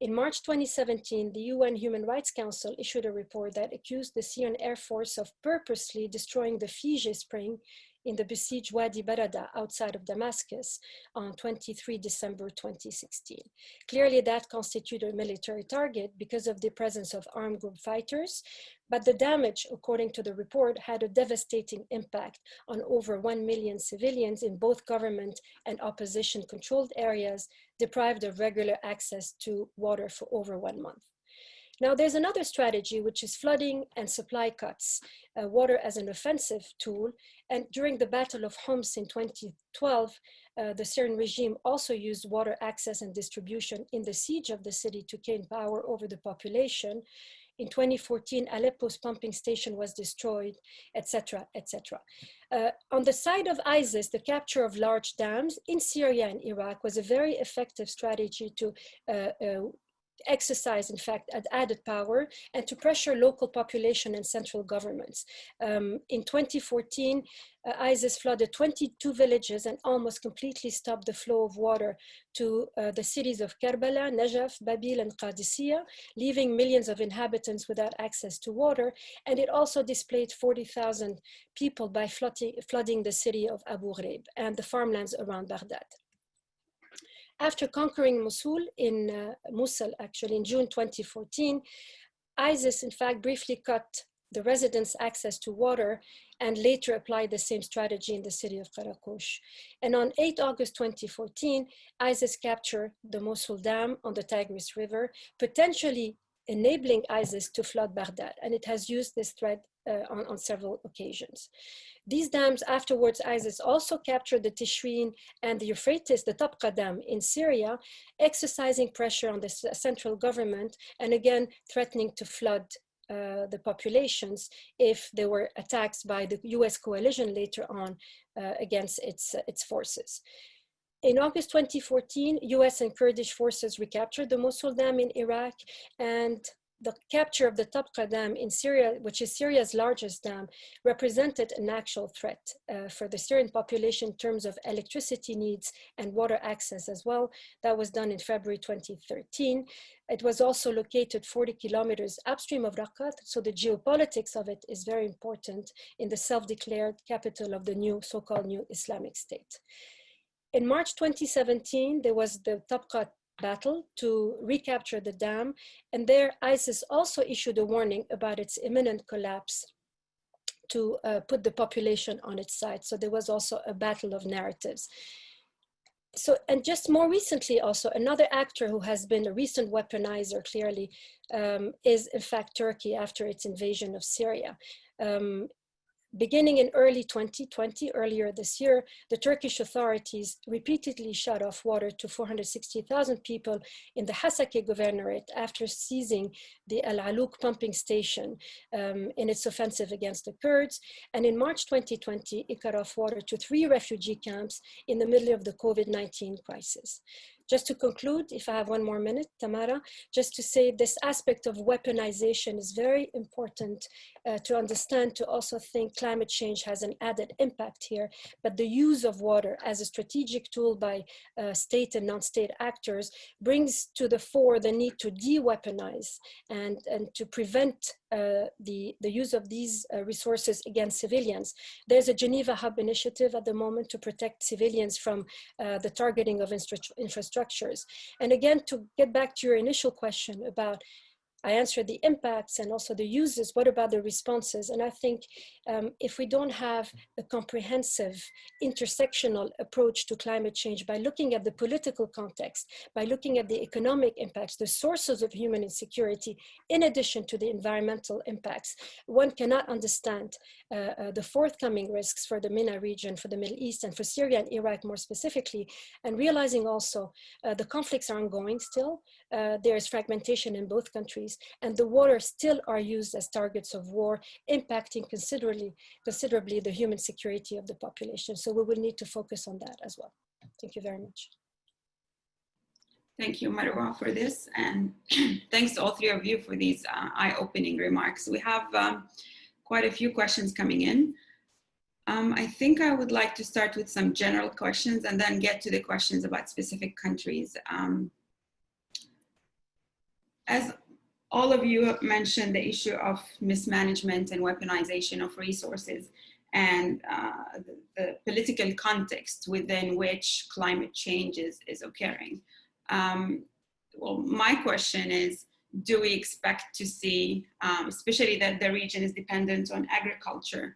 In March 2017, the UN Human Rights Council issued a report that accused the Syrian Air Force of purposely destroying the Fiji spring in the besieged Wadi Barada outside of Damascus on 23 December 2016. Clearly that constituted a military target because of the presence of armed group fighters, but the damage, according to the report, had a devastating impact on over 1 million civilians in both government and opposition controlled areas, deprived of regular access to water for over 1 month. Now, there's another strategy, which is flooding and supply cuts, water as an offensive tool. And during the Battle of Homs in 2012, the Syrian regime also used water access and distribution in the siege of the city to gain power over the population. In 2014, Aleppo's pumping station was destroyed, etc., etc. On the side of ISIS, the capture of large dams in Syria and Iraq was a very effective strategy to exercise, in fact, added power and to pressure local population and central governments. In 2014, ISIS flooded 22 villages and almost completely stopped the flow of water to the cities of Karbala, Najaf, Babil, and Qadisiyah, leaving millions of inhabitants without access to water. And it also displaced 40,000 people by flooding the city of Abu Ghraib and the farmlands around Baghdad. After conquering Mosul in June 2014, ISIS, in fact, briefly cut the residents' access to water and later applied the same strategy in the city of Kharroub. And on 8 August 2014, ISIS captured the Mosul Dam on the Tigris River, potentially enabling ISIS to flood Baghdad. And it has used this threat on several occasions. These dams, afterwards, ISIS also captured the Tishreen and the Euphrates, the Tabqa Dam in Syria, exercising pressure on the central government and again threatening to flood the populations if they were attacked by the US coalition later on against its forces. In August 2014, US and Kurdish forces recaptured the Mosul Dam in Iraq, and the capture of the Tabqa Dam in Syria, which is Syria's largest dam, represented an actual threat for the Syrian population in terms of electricity needs and water access as well. That was done in February 2013. It was also located 40 kilometers upstream of Raqqa, so the geopolitics of it is very important in the self-declared capital of the new so-called new Islamic State. In March 2017, there was the Tabqa battle to recapture the dam, and there ISIS also issued a warning about its imminent collapse to put the population on its side. So there was also a battle of narratives. So, and just more recently also, another actor who has been a recent weaponizer clearly is in fact Turkey after its invasion of Syria. Beginning in early 2020, earlier this year, the Turkish authorities repeatedly shut off water to 460,000 people in the Hasake governorate after seizing the Al-Aluk pumping station in its offensive against the Kurds. And in March 2020, it cut off water to 3 refugee camps in the middle of the COVID-19 crisis. Just to conclude, if I have 1 more minute, Tamara, just to say this aspect of weaponization is very important to understand, to also think climate change has an added impact here, but the use of water as a strategic tool by state and non-state actors brings to the fore the need to de-weaponize and to prevent the use of these resources against civilians. There's a Geneva Hub initiative at the moment to protect civilians from the targeting of infrastructures. And again, to get back to your initial question about I answered the impacts and also the uses. What about the responses? And I think if we don't have a comprehensive intersectional approach to climate change by looking at the political context, by looking at the economic impacts, the sources of human insecurity, in addition to the environmental impacts, one cannot understand the forthcoming risks for the MENA region, for the Middle East, and for Syria and Iraq more specifically, and realizing also the conflicts are ongoing still. There is fragmentation in both countries, and the waters still are used as targets of war, impacting considerably the human security of the population. So we will need to focus on that as well. Thank you very much. Thank you, Marwa, for this. And thanks to all three of you for these eye-opening remarks. We have quite a few questions coming in. I think I would like to start with some general questions and then get to the questions about specific countries. As all of you have mentioned, the issue of mismanagement and weaponization of resources and the political context within which climate change is occurring. Well, my question is, do we expect to see, especially that the region is dependent on agriculture,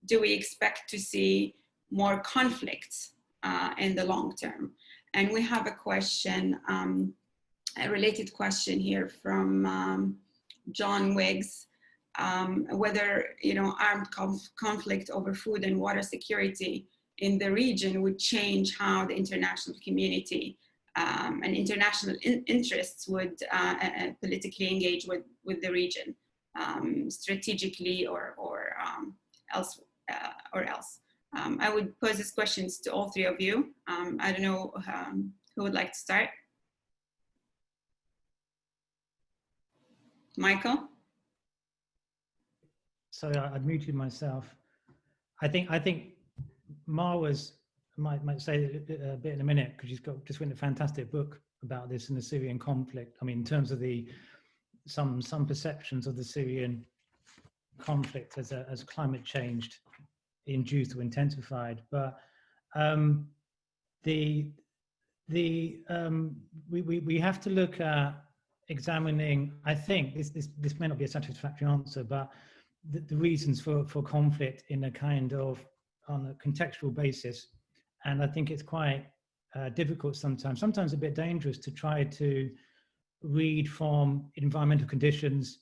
do we expect to see more conflicts in the long term? And we have a question, a related question here from John Wiggs, whether armed conflict over food and water security in the region would change how the international community and international interests would politically engage with the region, strategically or else. I would pose these questions to all three of you. I don't know who would like to start. Michael? Sorry, I'd muted myself. I think Marwa's might say a bit in a minute, because she's just written a fantastic book about this in the Syrian conflict. I mean, in terms of some perceptions of the Syrian conflict as climate change induced or intensified, but we have to look at examining. I think this may not be a satisfactory answer, but the reasons for conflict in a kind of on a contextual basis, and I think it's quite difficult sometimes a bit dangerous to try to read from environmental conditions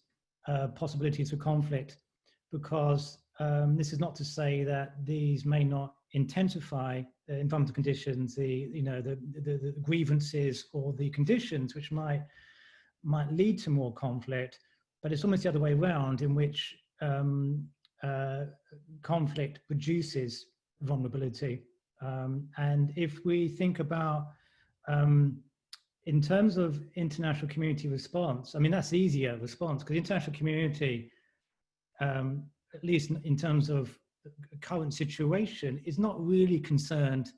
possibilities for conflict, because this is not to say that these may not intensify the environmental conditions, the grievances or the conditions which might lead to more conflict, but it's almost the other way around, in which conflict produces vulnerability. And if we think about in terms of international community response, I mean, that's the easier response, because the international community, at least in terms of the current situation, is not really concerned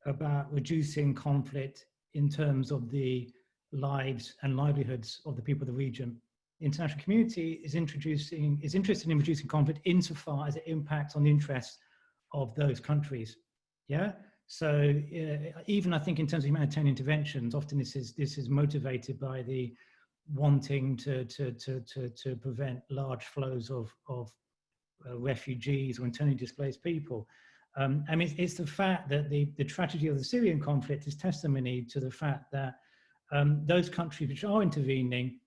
about reducing conflict in terms of the lives and livelihoods of the people of the region. The international community is interested in reducing conflict insofar as it impacts on the interests of those countries. Yeah. So even I think in terms of humanitarian interventions, often this is motivated by the wanting to prevent large flows of refugees or internally displaced people. I mean, it's the fact that the tragedy of the Syrian conflict is testimony to the fact that those countries which are intervening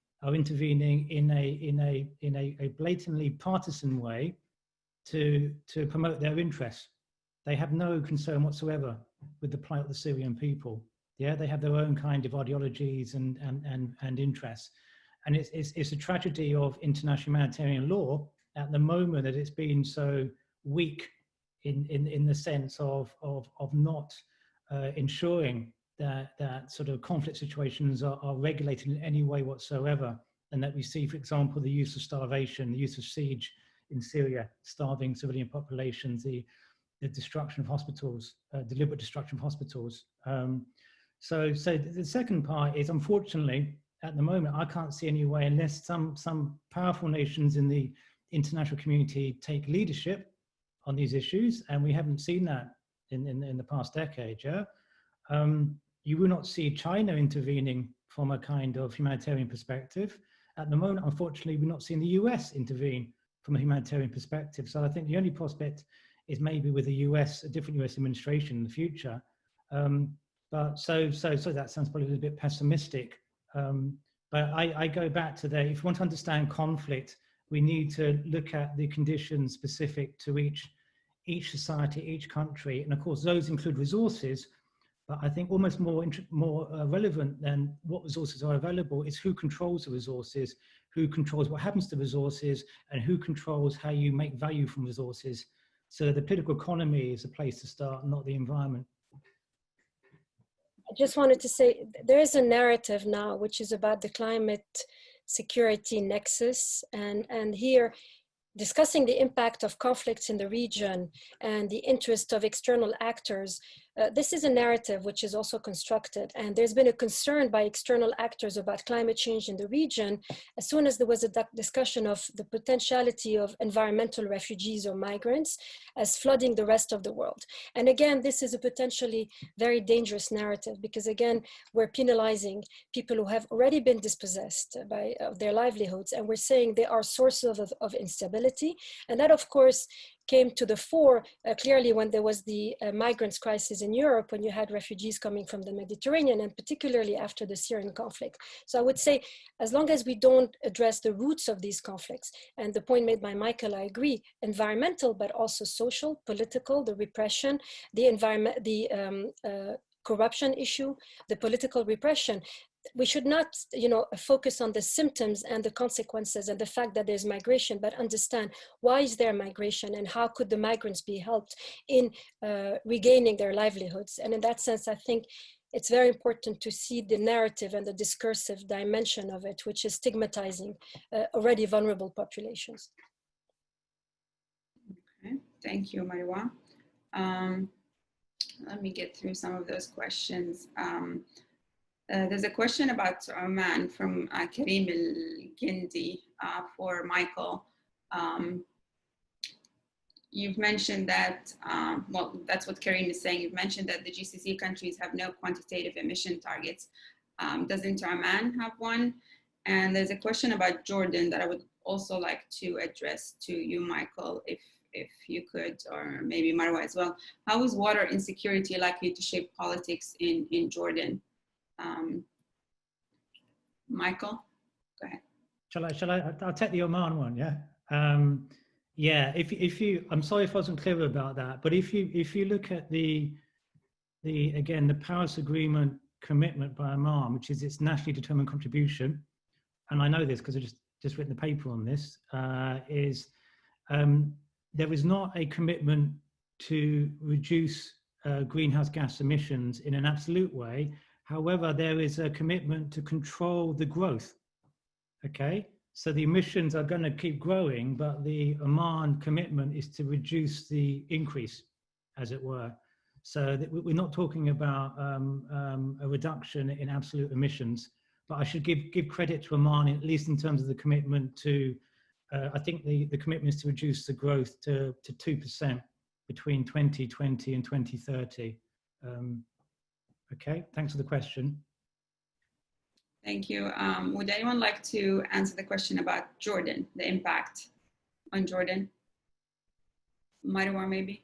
in a blatantly partisan way to promote their interests. They have no concern whatsoever with the plight of the Syrian people. Yeah, they have their own kind of ideologies and interests, and it's a tragedy of international humanitarian law at the moment that it's been so weak in the sense of not ensuring that sort of conflict situations are regulated in any way whatsoever, and that we see, for example, the use of starvation, the use of siege in Syria, starving civilian populations, the destruction of hospitals, deliberate destruction of hospitals. So the second part is, unfortunately, at the moment, I can't see any way, unless some powerful nations in the international community take leadership on these issues, and we haven't seen that in the past decade. Yeah, you will not see China intervening from a kind of humanitarian perspective. At the moment, unfortunately, we're not seeing the US intervene from a humanitarian perspective. So I think the only prospect is maybe with a different US administration in the future. But so that sounds probably a little bit pessimistic. But I go back to if you want to understand conflict, we need to look at the conditions specific to each society, each country. And of course, those include resources. But I think almost more relevant than what resources are available is who controls the resources, who controls what happens to resources, and who controls how you make value from resources. So the political economy is a place to start, not the environment. I just wanted to say, there is a narrative now, which is about the climate security nexus. And here, discussing the impact of conflicts in the region and the interest of external actors, this is a narrative which is also constructed. And there's been a concern by external actors about climate change in the region as soon as there was a discussion of the potentiality of environmental refugees or migrants as flooding the rest of the world. And again, this is a potentially very dangerous narrative because again, we're penalizing people who have already been dispossessed of their livelihoods. And we're saying they are sources of instability. And that of course, came to the fore clearly when there was the migrants crisis in Europe, when you had refugees coming from the Mediterranean, and particularly after the Syrian conflict. So I would say, as long as we don't address the roots of these conflicts, and the point made by Michael, I agree, environmental, but also social, political, the repression, the corruption issue, the political repression, we should not, focus on the symptoms and the consequences and the fact that there's migration, but understand why is there migration and how could the migrants be helped in regaining their livelihoods. And in that sense, I think it's very important to see the narrative and the discursive dimension of it, which is stigmatizing already vulnerable populations. Okay, thank you, Marwa. Let me get through some of those questions. There's a question about Oman from Karim Al-Gindi for Michael. You've mentioned that, well, that's what Karim is saying. You've mentioned that the GCC countries have no quantitative emission targets. Doesn't Oman have one? And there's a question about Jordan that I would also like to address to you, Michael, if you could, or maybe Marwa as well. How is water insecurity likely to shape politics in Jordan? Michael, go ahead. I'll take the Oman one, yeah. Yeah, if you, I'm sorry if I wasn't clear about that, but if you look at the Paris Agreement commitment by Oman, which is its nationally determined contribution, and I know this because I just written the paper on this, there is not a commitment to reduce greenhouse gas emissions in an absolute way. However, there is a commitment to control the growth, okay? So the emissions are going to keep growing, but the Oman commitment is to reduce the increase, as it were. So we're not talking about a reduction in absolute emissions, but I should give credit to Oman, at least in terms of the commitment to, I think the commitment is to reduce the growth to 2% between 2020 and 2030. Okay, thanks for the question. Thank you. Would anyone like to answer the question about Jordan, the impact on Jordan? Marwa, maybe?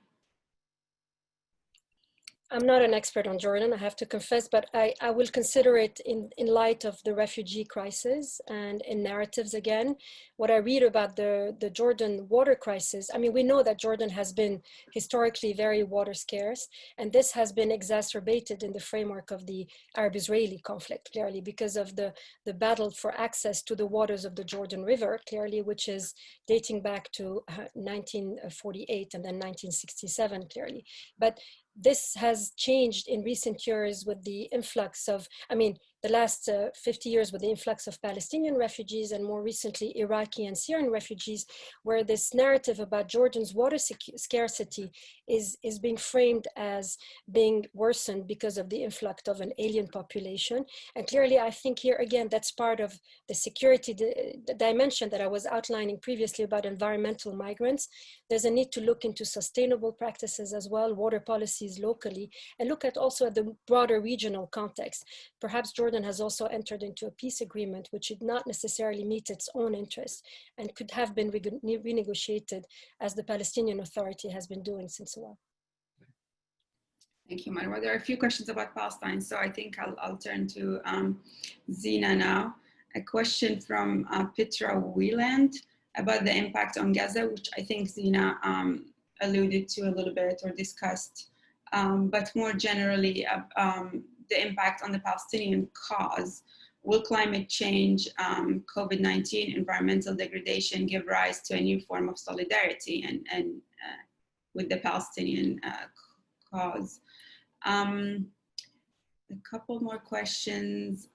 I'm not an expert on Jordan, I have to confess, but I will consider it in light of the refugee crisis and in narratives again. What I read about the Jordan water crisis, I mean, we know that Jordan has been historically very water scarce, and this has been exacerbated in the framework of the Arab-Israeli conflict, clearly, because of the battle for access to the waters of the Jordan River, clearly, which is dating back to 1948 and then 1967, clearly. But this has changed in recent years with the influx of, I mean, the last 50 years with the influx of Palestinian refugees and more recently Iraqi and Syrian refugees, where this narrative about Jordan's water scarcity is being framed as being worsened because of the influx of an alien population. And clearly, I think here again, that's part of the security the dimension that I was outlining previously about environmental migrants. There's a need to look into sustainable practices as well, water policies locally, and look at also at the broader regional context. Perhaps Jordan has also entered into a peace agreement which did not necessarily meet its own interests and could have been renegotiated, as the Palestinian Authority has been doing since a while. Thank you, Marwa. There are a few questions about Palestine, so I think I'll turn to Zena now. A question from Petra Wieland about the impact on Gaza, which I think Zena alluded to a little bit or discussed, but more generally, the impact on the Palestinian cause. Will climate change, COVID-19, environmental degradation give rise to a new form of solidarity and with the Palestinian cause? A couple more questions.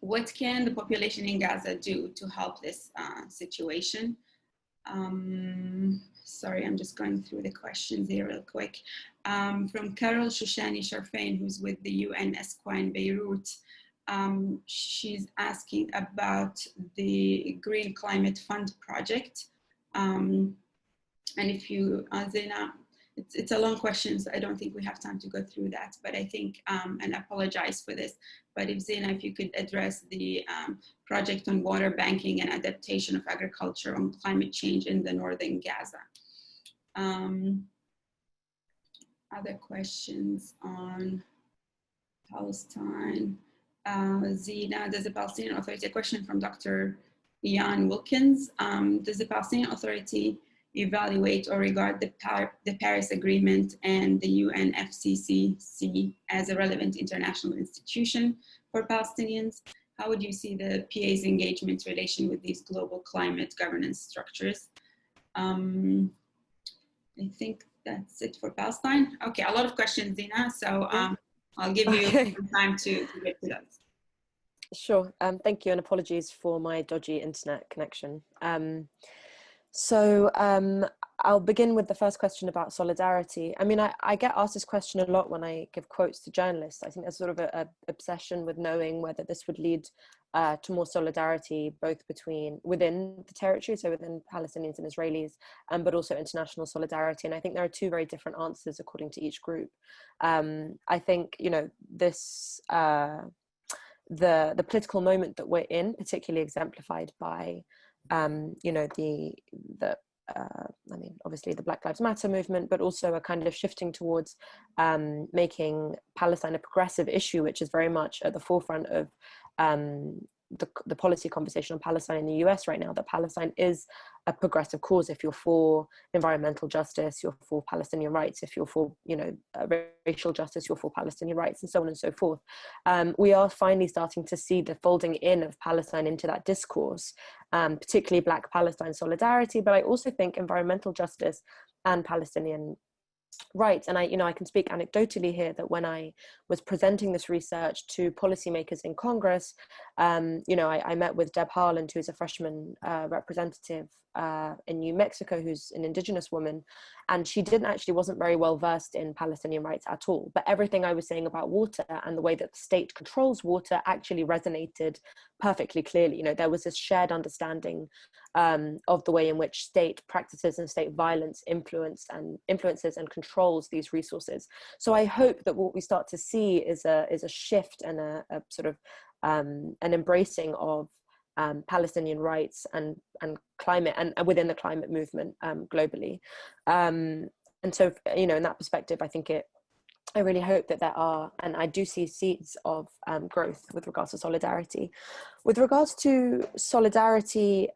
What can the population in Gaza do to help this situation? Sorry, I'm just going through the questions here real quick. From Carol Shoshani Sharfain, who's with the UN ESCWA in Beirut. She's asking about the Green Climate Fund project. And if you, Zena, it's a long question, so I don't think we have time to go through that, but I think, and I apologize for this, but if Zena, if you could address the project on water banking and adaptation of agriculture on climate change in the northern Gaza. Other questions on Palestine. Zena, does the Palestinian Authority, a question from Dr. Ian Wilkins, does the Palestinian Authority evaluate or regard the Paris Agreement and the UNFCCC as a relevant international institution for Palestinians? How would you see the PA's engagement relation with these global climate governance structures? I think that's it for Palestine. Okay, a lot of questions, Zena, so I'll give you some time to get to those. Sure, thank you, and apologies for my dodgy internet connection. I'll begin with the first question about solidarity. I mean, I get asked this question a lot when I give quotes to journalists. I think there's sort of an obsession with knowing whether this would lead to more solidarity, both within the territory, so within Palestinians and Israelis, but also international solidarity. And I think there are two very different answers according to each group. I think, you know, this, the political moment that we're in, particularly exemplified by you know, I mean, obviously the Black Lives Matter movement, but also a kind of shifting towards making Palestine a progressive issue, which is very much at the forefront of the policy conversation on Palestine in the US right now, that Palestine is a progressive cause. If you're for environmental justice, you're for Palestinian rights. If you're for, you know, racial justice, you're for Palestinian rights, and so on and so forth. We are finally starting to see the folding in of Palestine into that discourse, particularly Black Palestine solidarity, but I also think environmental justice and Palestinian rights. And I can speak anecdotally here that when I was presenting this research to policymakers in Congress, you know, I met with Deb Harland, who is a freshman representative in New Mexico, who's an indigenous woman, and she wasn't very well versed in Palestinian rights at all. But everything I was saying about water and the way that the state controls water actually resonated perfectly clearly. You know, there was this shared understanding of the way in which state practices and state violence influences and controls these resources. So I hope that what we start to see is a shift and a sort of an embracing of Palestinian rights and climate and within the climate movement globally. And so, you know, in that perspective, I really hope that there are, and I do see seeds of growth with regards to solidarity. With regards to solidarity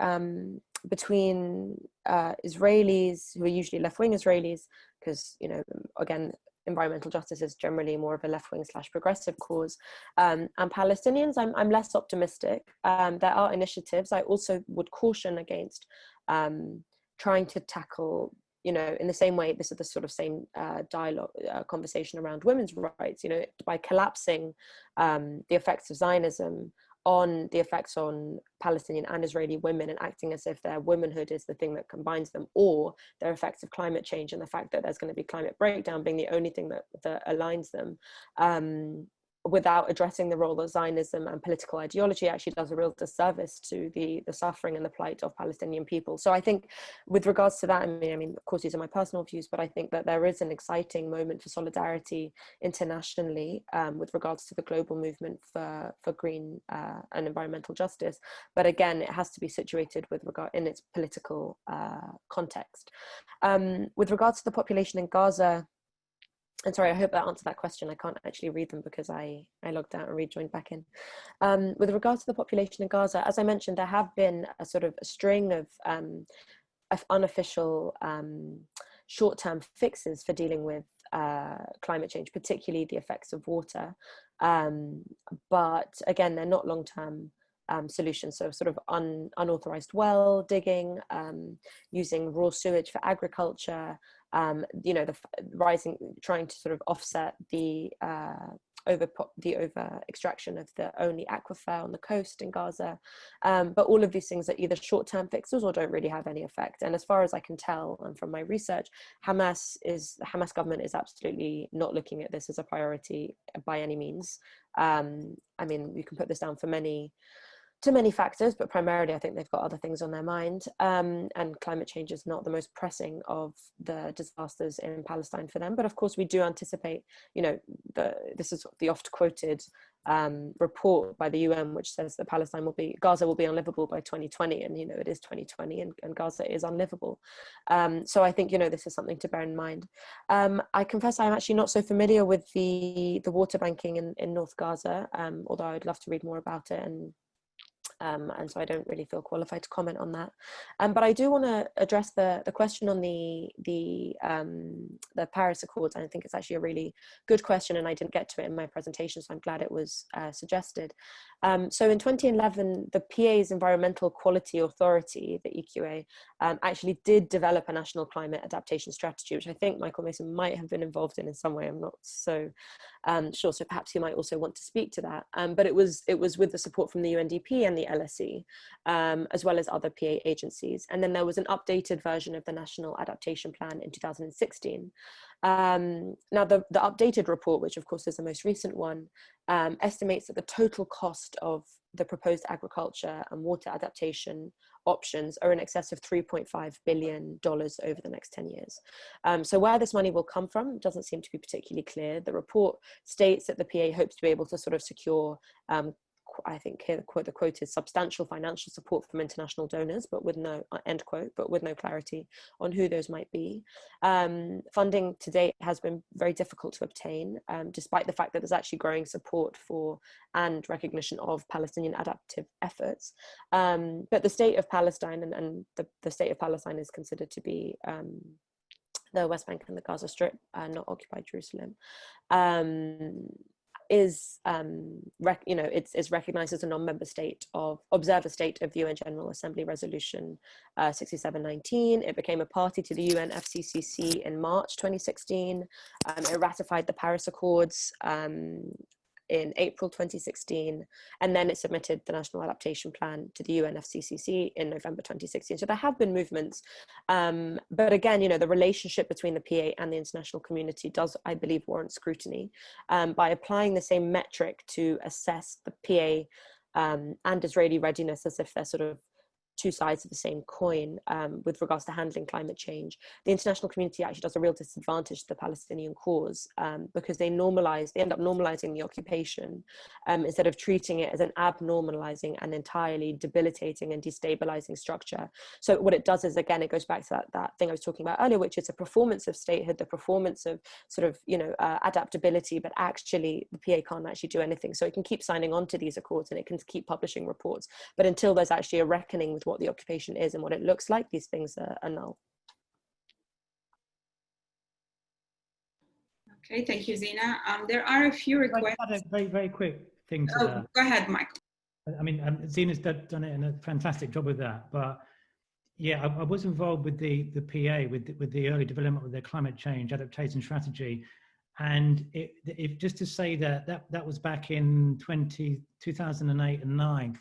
between Israelis, who are usually left-wing Israelis, because, you know, again, environmental justice is generally more of a left-wing / progressive cause, and Palestinians, I'm less optimistic. There are initiatives. I also would caution against trying to tackle you know, in the same way, this is the sort of same dialogue, conversation around women's rights, you know, by collapsing the effects of Zionism on the effects on Palestinian and Israeli women and acting as if their womanhood is the thing that combines them, or their effects of climate change and the fact that there's going to be climate breakdown being the only thing that aligns them, without addressing the role that Zionism and political ideology actually does a real disservice to the suffering and the plight of Palestinian people. So I think with regards to that, I mean, of course, these are my personal views, but I think that there is an exciting moment for solidarity internationally with regards to the global movement for green and environmental justice. But again, it has to be situated with regard in its political context. With regards to the population in Gaza, and sorry, I hope that answered that question. I can't actually read them because I logged out and rejoined back in. With regards to the population in Gaza, as I mentioned, there have been a sort of a string of unofficial short-term fixes for dealing with climate change, particularly the effects of water. But again, they're not long-term solutions. So sort of unauthorized well digging, using raw sewage for agriculture, you know, the rising, trying to sort of offset the over extraction of the only aquifer on the coast in Gaza. But all of these things are either short-term fixes or don't really have any effect. And as far as I can tell, and from my research, the Hamas government is absolutely not looking at this as a priority by any means. I mean, you can put this down for many factors, but primarily I think they've got other things on their mind, and climate change is not the most pressing of the disasters in Palestine for them. But of course we do anticipate, you know, this is the oft quoted report by the UN, which says that Gaza will be unlivable by 2020, and you know, it is 2020 and Gaza is unlivable. So I think, you know, this is something to bear in mind. I confess I'm actually not so familiar with the water banking in North Gaza, although I'd love to read more about it, and so I don't really feel qualified to comment on that. But I do want to address the question on the Paris Accords. And I think it's actually a really good question, and I didn't get to it in my presentation, so I'm glad it was suggested. So in 2011, the PA's Environmental Quality Authority, the EQA, actually did develop a national climate adaptation strategy, which I think Michael Mason might have been involved in some way. I'm not so sure, so perhaps he might also want to speak to that. But it was with the support from the UNDP and the LSE, as well as other PA agencies. And then there was an updated version of the National Adaptation Plan in 2016. Now the updated report, which of course is the most recent one, estimates that the total cost of the proposed agriculture and water adaptation options are in excess of $3.5 billion over the next 10 years. So where this money will come from doesn't seem to be particularly clear. The report states that the PA hopes to be able to sort of secure, I think here the quote is substantial financial support from international donors, but with no, end quote, but with no clarity on who those might be. Funding to date has been very difficult to obtain, despite the fact that there's actually growing support for and recognition of Palestinian adaptive efforts. But the state of Palestine and the state of Palestine is considered to be the West Bank and the Gaza Strip, not occupied Jerusalem. Is it's recognized as a non-member state of observer state of the UN General Assembly Resolution 6719. It became a party to the UN FCCC in March 2016. It ratified the Paris Accords in April 2016, and then it submitted the National Adaptation Plan to the UN FCCC in November 2016. So there have been movements, but again, you know, the relationship between the PA and the international community does, I believe, warrant scrutiny. By applying the same metric to assess the PA and Israeli readiness as if they're sort of two sides of the same coin with regards to handling climate change, the international community actually does a real disadvantage to the Palestinian cause, because they end up normalizing the occupation instead of treating it as an abnormalizing and entirely debilitating and destabilizing structure. So what it does is, again, it goes back to that thing I was talking about earlier, which is a performance of statehood, the performance of sort of, you know, adaptability, but actually the PA can't actually do anything. So it can keep signing on to these accords and it can keep publishing reports, but until there's actually a reckoning with what the occupation is and what it looks like, these things are null. Okay, thank you, Zena. There are a few requests. A very, very quick thing to that. Go ahead, Michael. I mean, Zena's done a fantastic job with that, but Yeah, I was involved with the PA, with the early development of their climate change adaptation strategy. And just to say that was back in 2008 and 9.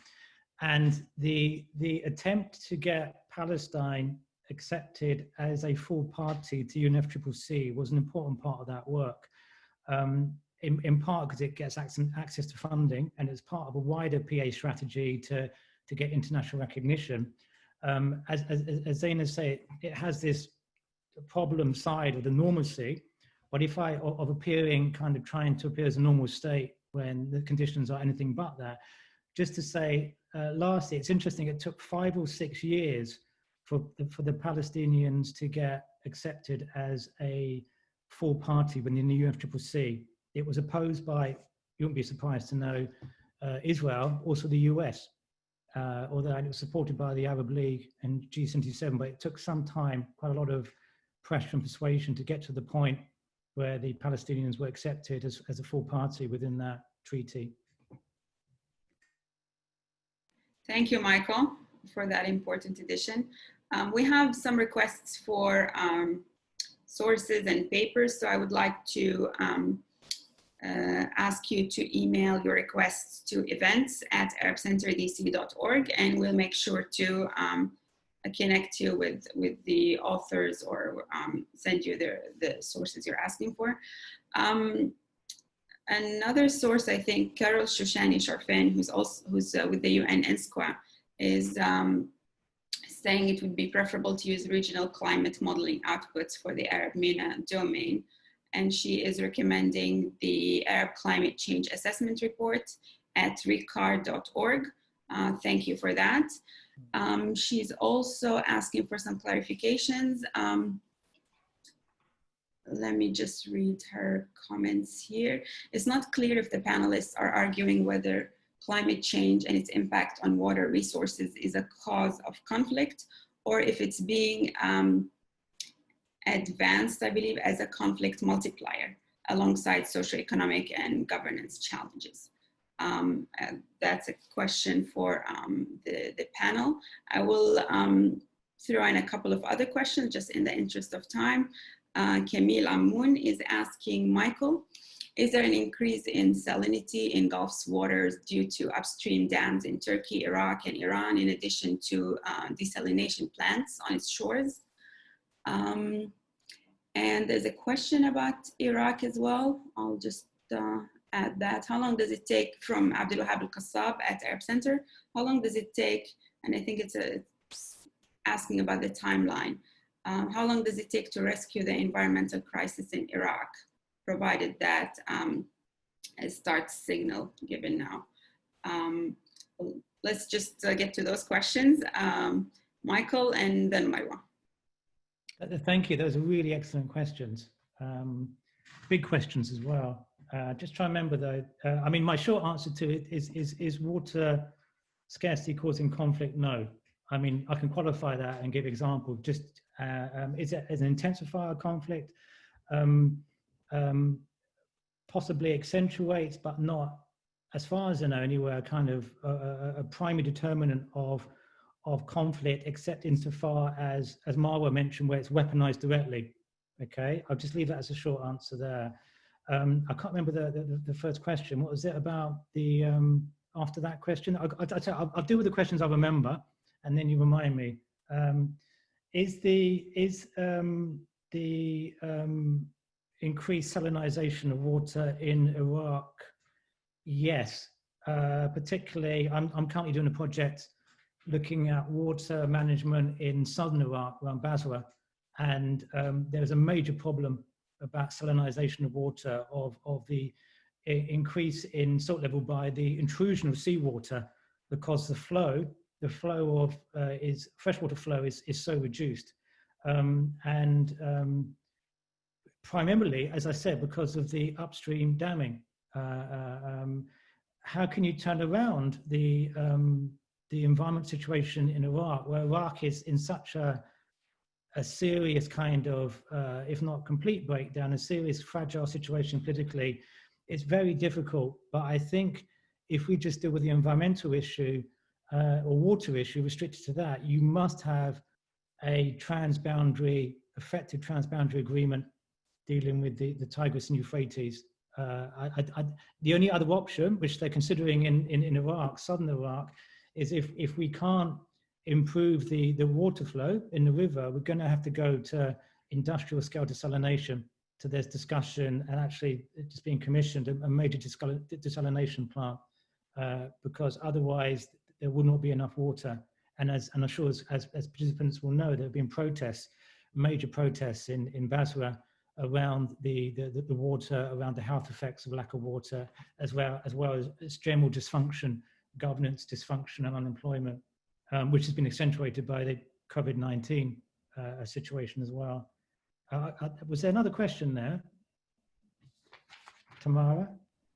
And the attempt to get Palestine accepted as a full party to UNFCCC was an important part of that work. In part because it gets access to funding, and it's part of a wider PA strategy to get international recognition. As Zena said, it has this problem side of the normalcy, but of appearing, kind of trying to appear as a normal state when the conditions are anything but that. Just to say, lastly, it's interesting, it took 5 or 6 years for the Palestinians to get accepted as a full party within the UNFCCC. It was opposed by, you wouldn't be surprised to know, Israel, also the US, although it was supported by the Arab League and G77, but it took some time, quite a lot of pressure and persuasion to get to the point where the Palestinians were accepted as a full party within that treaty. Thank you, Michael, for that important addition. We have some requests for sources and papers, so I would like to ask you to email your requests to events@arabcenterdc.org, and we'll make sure to connect you with the authors or send you the sources you're asking for. Another source, I think, Carol Shoshani Sharfin, who's with the UN INSCWA, is saying it would be preferable to use regional climate modeling outputs for the Arab MENA domain. And she is recommending the Arab Climate Change Assessment Report at recard.org. Thank you for that. She's also asking for some clarifications. Let me just read her comments here. It's not clear if the panelists are arguing whether climate change and its impact on water resources is a cause of conflict, or if it's being advanced, I believe, as a conflict multiplier alongside socioeconomic and governance challenges. That's a question for the panel. I will throw in a couple of other questions just in the interest of time. Camille Amoun is asking Michael, is there an increase in salinity in Gulf's waters due to upstream dams in Turkey, Iraq, and Iran, in addition to desalination plants on its shores? And there's a question about Iraq as well. I'll just add that. How long does it take, from Abdul Wahab Al-Qassab at Arab Center, how long does it take, and I think it's asking about the timeline, how long does it take to rescue the environmental crisis in Iraq, provided that a start signal given now? Let's just get to those questions. Michael and then Marwa. Thank you. Those are really excellent questions. Big questions as well. Just try and remember though, I mean, my short answer to it is water scarcity causing conflict? No. I mean, I can qualify that and give examples. Just, is it an intensifier of conflict? Possibly accentuates, but not, as far as I know anywhere, kind of a primary determinant of conflict, except insofar as Marwa mentioned, where it's weaponized directly. Okay, I'll just leave that as a short answer there. I can't remember the first question. What was it about the after that question? I'll deal with the questions I remember, and then you remind me. Is the increased salinization of water in Iraq? Yes, particularly I'm currently doing a project looking at water management in southern Iraq around Basra, and there's a major problem about salinization of water, of the increase in salt level by the intrusion of seawater, because the flow of freshwater flow is so reduced, and primarily, as I said, because of the upstream damming. How can you turn around the environment situation in Iraq, where Iraq is in such a serious kind of, if not complete breakdown, a serious fragile situation politically? It's very difficult, but I think if we just deal with the environmental issue or water issue restricted to that, you must have a effective transboundary agreement dealing with the Tigris and Euphrates. The only other option, which they're considering in Iraq, southern Iraq, is if we can't improve the water flow in the river, we're going to have to go to industrial scale desalination. So there's discussion, and actually it's being commissioned, a major desalination plant, because otherwise there will not be enough water. And I'm sure as participants will know, there have been protests, major protests in Basra around the water, around the health effects of lack of water, as well as general dysfunction, governance dysfunction and unemployment, which has been accentuated by the COVID-19 situation as well. Was there another question there, Tamara?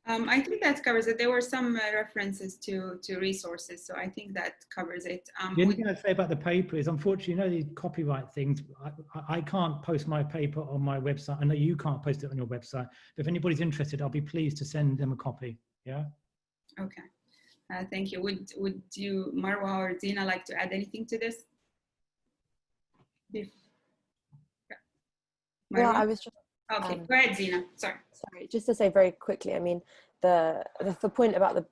I think that covers it. There were some references to resources, so I think that covers it. The only thing I'd say about the paper is, unfortunately, you know, these copyright things, I can't post my paper on my website. I know you can't post it on your website, but if anybody's interested, I'll be pleased to send them a copy. Yeah. Okay. Thank you. Would you, Marwa or Zena, like to add anything to this? Well, I was just... Okay, go ahead, Zena. Sorry, just to say very quickly, I mean, the point about the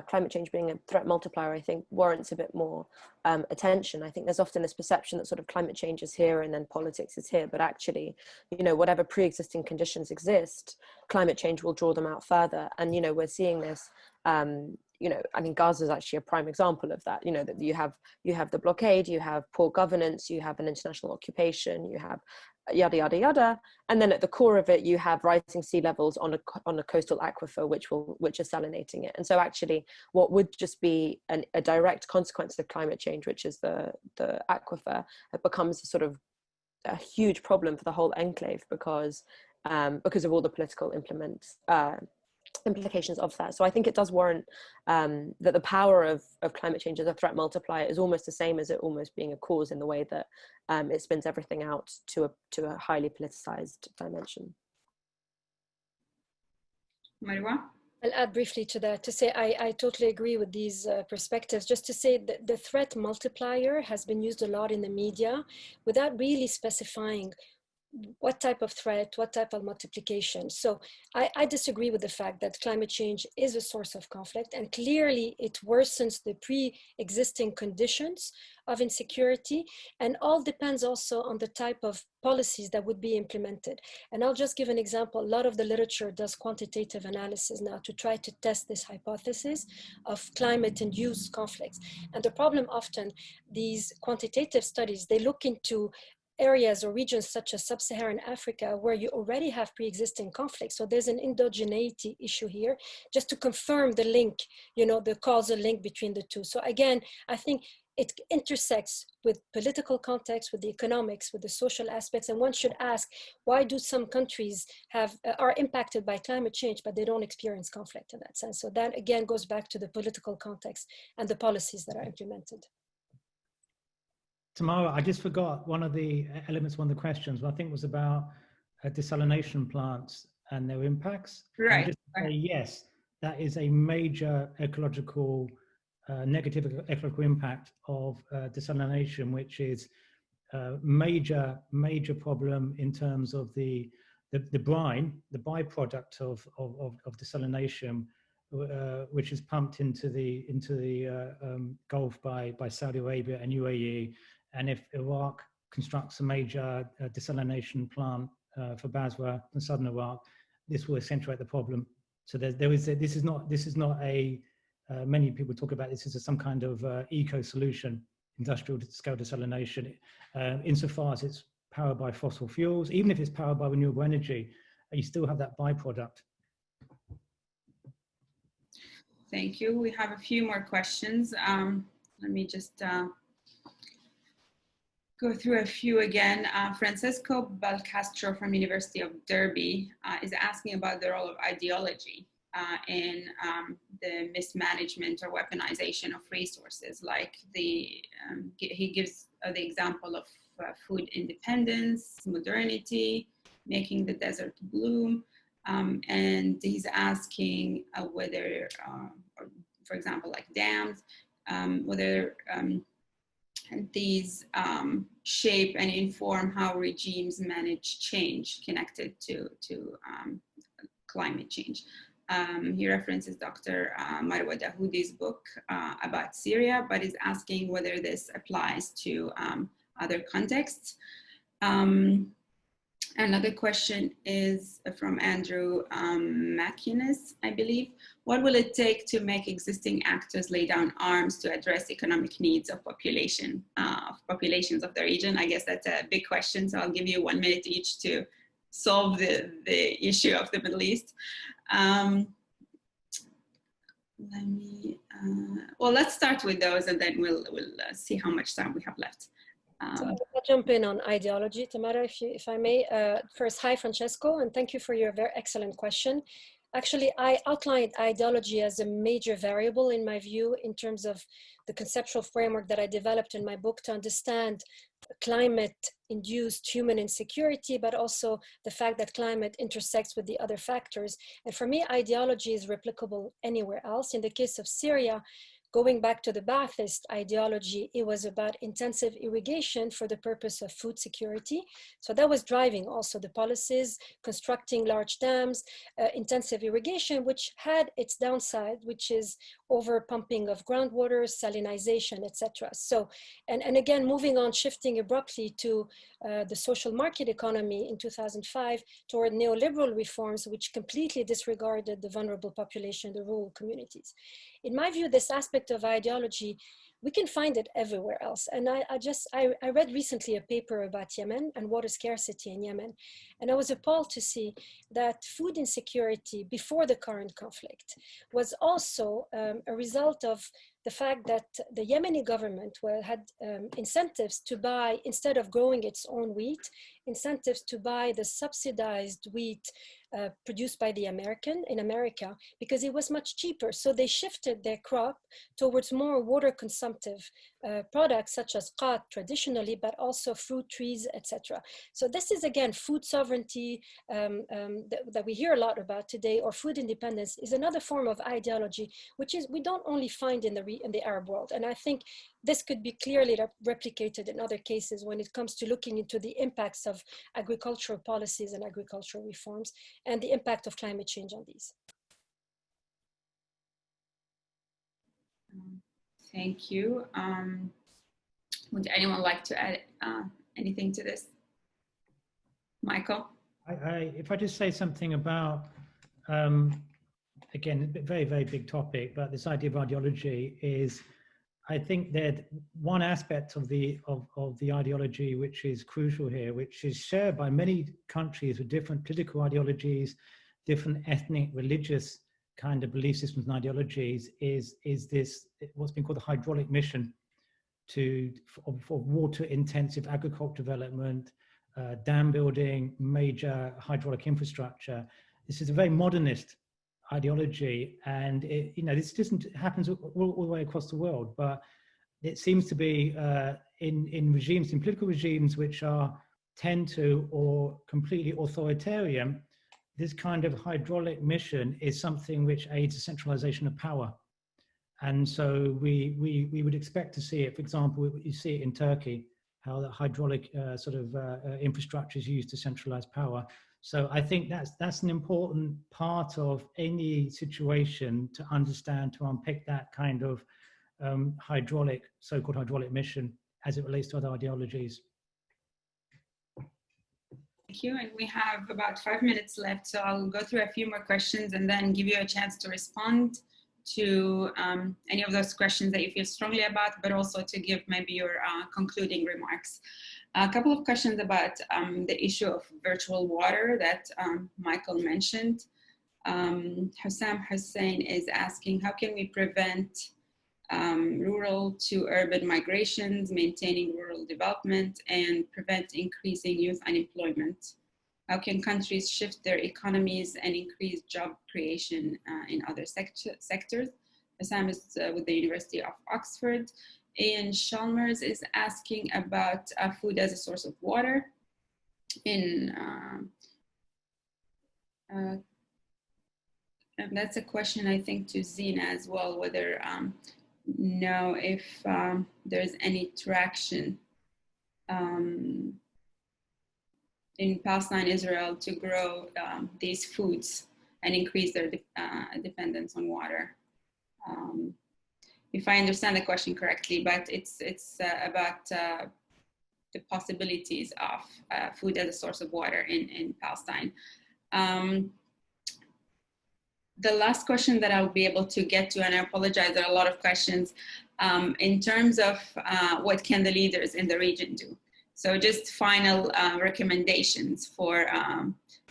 climate change being a threat multiplier, I think, warrants a bit more attention. I think there's often this perception that sort of climate change is here and then politics is here, but actually, you know, whatever pre-existing conditions exist, climate change will draw them out further. And, you know, we're seeing this, you know, I mean, Gaza is actually a prime example of that. You know, that you have the blockade, you have poor governance, you have an international occupation, you have yada yada yada, and then at the core of it you have rising sea levels on a coastal aquifer which is salinating it. And so actually what would just be a direct consequence of climate change, which is the aquifer, it becomes a sort of a huge problem for the whole enclave because of all the political implications of that. So I think it does warrant that the power of climate change as a threat multiplier is almost the same as it almost being a cause, in the way that it spins everything out to a highly politicized dimension. Marwa? I'll add briefly to that to say I totally agree with these perspectives. Just to say that the threat multiplier has been used a lot in the media without really specifying what type of threat, what type of multiplication. So I disagree with the fact that climate change is a source of conflict, and clearly it worsens the pre-existing conditions of insecurity, and all depends also on the type of policies that would be implemented. And I'll just give an example. A lot of the literature does quantitative analysis now to try to test this hypothesis of climate-induced conflicts. And the problem often, these quantitative studies, they look into areas or regions such as sub-Saharan Africa where you already have pre-existing conflicts. So there's an endogeneity issue here, just to confirm the link, you know, the causal link between the two. So again, I think it intersects with political context, with the economics, with the social aspects. And one should ask, why do some countries are impacted by climate change, but they don't experience conflict in that sense? So that again goes back to the political context and the policies that are implemented. Tamara, I just forgot one of the elements, one of the questions, I think was about desalination plants and their impacts. Right. Just say, yes, that is a major ecological, negative ecological impact of desalination, which is a major problem in terms of the brine, the byproduct of desalination, which is pumped into the Gulf by Saudi Arabia and UAE. And if Iraq constructs a major desalination plant for Basra in southern Iraq, this will accentuate the problem. So this is not a many people talk about this as some kind of eco solution, industrial scale desalination, insofar as it's powered by fossil fuels. Even if it's powered by renewable energy, you still have that byproduct. Thank you. We have a few more questions. Let me just go through a few again. Francesco Balcastro from University of Derby is asking about the role of ideology in the mismanagement or weaponization of resources. Like he gives the example of food independence, modernity, making the desert bloom. And he's asking whether, or for example, like dams, whether these shape and inform how regimes manage change connected to climate change. He references Dr. Marwa Daoudy's book about Syria, but is asking whether this applies to other contexts. Another question is from Andrew Maciunas, I believe. What will it take to make existing actors lay down arms to address economic needs of populations of the region? I guess that's a big question, so I'll give you 1 minute each to solve the issue of the Middle East. Well, let's start with those, and then we'll see how much time we have left. So I'll jump in on ideology, Tamara, if I may. First, hi, Francesco, and thank you for your very excellent question. Actually, I outlined ideology as a major variable in my view in terms of the conceptual framework that I developed in my book to understand climate-induced human insecurity, but also the fact that climate intersects with the other factors. And for me, ideology is replicable anywhere else. In the case of Syria, going back to the Ba'athist ideology, it was about intensive irrigation for the purpose of food security. So that was driving also the policies, constructing large dams, intensive irrigation, which had its downside, which is over pumping of groundwater, salinization, etc. So, and again, moving on, shifting abruptly to the social market economy in 2005 toward neoliberal reforms, which completely disregarded the vulnerable population, the rural communities. In my view, this aspect of ideology, we can find it everywhere else. And I read recently a paper about Yemen and water scarcity in Yemen. And I was appalled to see that food insecurity before the current conflict was also a result of the fact that the Yemeni government had incentives to buy, instead of growing its own wheat, incentives to buy the subsidized wheat produced by in America, because it was much cheaper. So they shifted their crop towards more water consumptive products such as qat traditionally, but also fruit trees, etc. So this is again food sovereignty that we hear a lot about today, or food independence is another form of ideology, which is we don't only find in the Arab world. And I think this could be clearly replicated in other cases when it comes to looking into the impacts of agricultural policies and agricultural reforms and the impact of climate change on these. Thank you. Would anyone like to add anything to this? Michael? If I just say something about, again, a very, very big topic, but this idea of ideology is, I think that one aspect of the ideology which is crucial here, which is shared by many countries with different political ideologies, different ethnic, religious kind of belief systems and ideologies, is this what's been called the hydraulic mission for water-intensive agriculture development, dam building, major hydraulic infrastructure. This is a very modernist ideology, and this happens all the way across the world, but it seems to be in regimes, in political regimes which tend to or completely authoritarian, this kind of hydraulic mission is something which aids the centralization of power. And so we would expect to see it, for example, you see it in Turkey, how the hydraulic infrastructure is used to centralize power. So I think that's an important part of any situation to understand, to unpick that kind of so-called hydraulic mission as it relates to other ideologies. Thank you, and we have about 5 minutes left, so I'll go through a few more questions and then give you a chance to respond to any of those questions that you feel strongly about, but also to give maybe your concluding remarks. A couple of questions about the issue of virtual water that Michael mentioned. Hussam Hussein is asking, how can we prevent rural to urban migrations, maintaining rural development, and prevent increasing youth unemployment? How can countries shift their economies and increase job creation in other sectors? Hussam is with the University of Oxford. Ian Chalmers is asking about food as a source of water. And that's a question, I think, to Zena as well, whether know if there's any traction in Palestine, Israel, to grow these foods and increase their dependence on water. If I understand the question correctly, but it's about the possibilities of food as a source of water in Palestine. The last question that I'll be able to get to, and I apologize, there are a lot of questions, in terms of what can the leaders in the region do? So just final recommendations for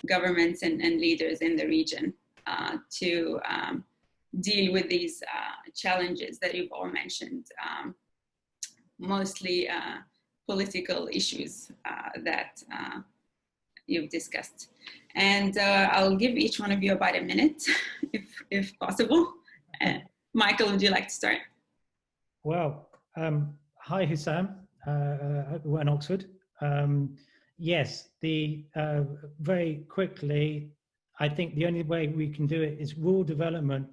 governments and leaders in the region to deal with these challenges that you've all mentioned, mostly political issues that you've discussed. And I'll give each one of you about a minute, if possible. Michael, would you like to start? Well, hi Hussam, we're in Oxford. Yes, very quickly, I think the only way we can do it is rural development,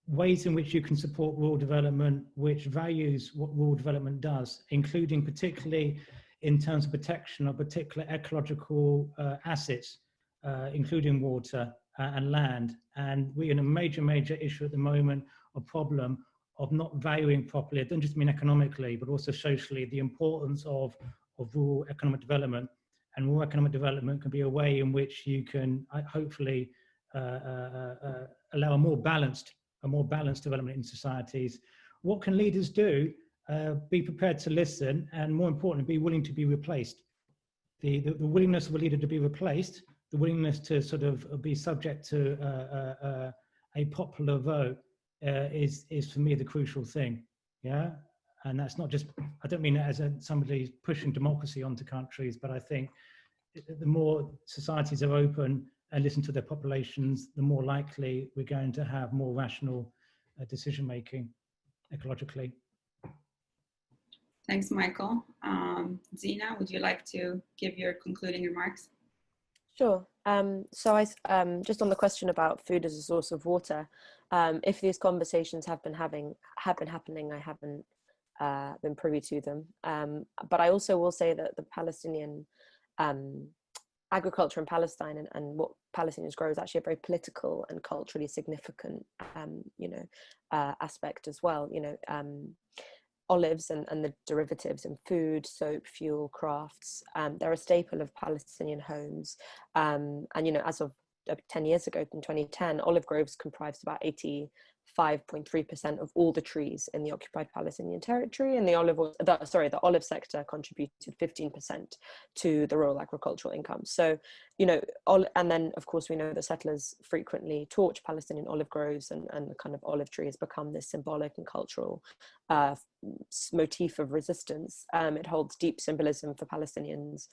ways in which you can support rural development, which values what rural development does, including particularly in terms of protection of particular ecological assets, including water and land. And we're in a major issue at the moment, a problem of not valuing properly. It doesn't just mean economically, but also socially, the importance of rural economic development. And rural economic development can be a way in which you can hopefully allow a more balanced development in societies. What can leaders do? Be prepared to listen, and more importantly, be willing to be replaced. The willingness of a leader to be replaced, the willingness to sort of be subject to a popular vote is for me the crucial thing. Yeah, and that's not just, I don't mean it as somebody pushing democracy onto countries, but I think the more societies are open and listen to their populations, the more likely we're going to have more rational decision making ecologically. Thanks, Michael. Zena, would you like to give your concluding remarks? Sure. So I just on the question about food as a source of water, if these conversations have been happening, I haven't been privy to them. But I also will say that the Palestinian agriculture in Palestine and what Palestinians grow is actually a very political and culturally significant, aspect as well. Olives and the derivatives in food, soap, fuel, crafts, they're a staple of Palestinian homes. And, as of 10 years ago, in 2010, olive groves comprised about 85.3% of all the trees in the occupied Palestinian territory, and the olive sector contributed 15% to the rural agricultural income. So, and then of course we know that settlers frequently torch Palestinian olive groves, and the kind of olive tree has become this symbolic and cultural motif of resistance. It holds deep symbolism for Palestinians,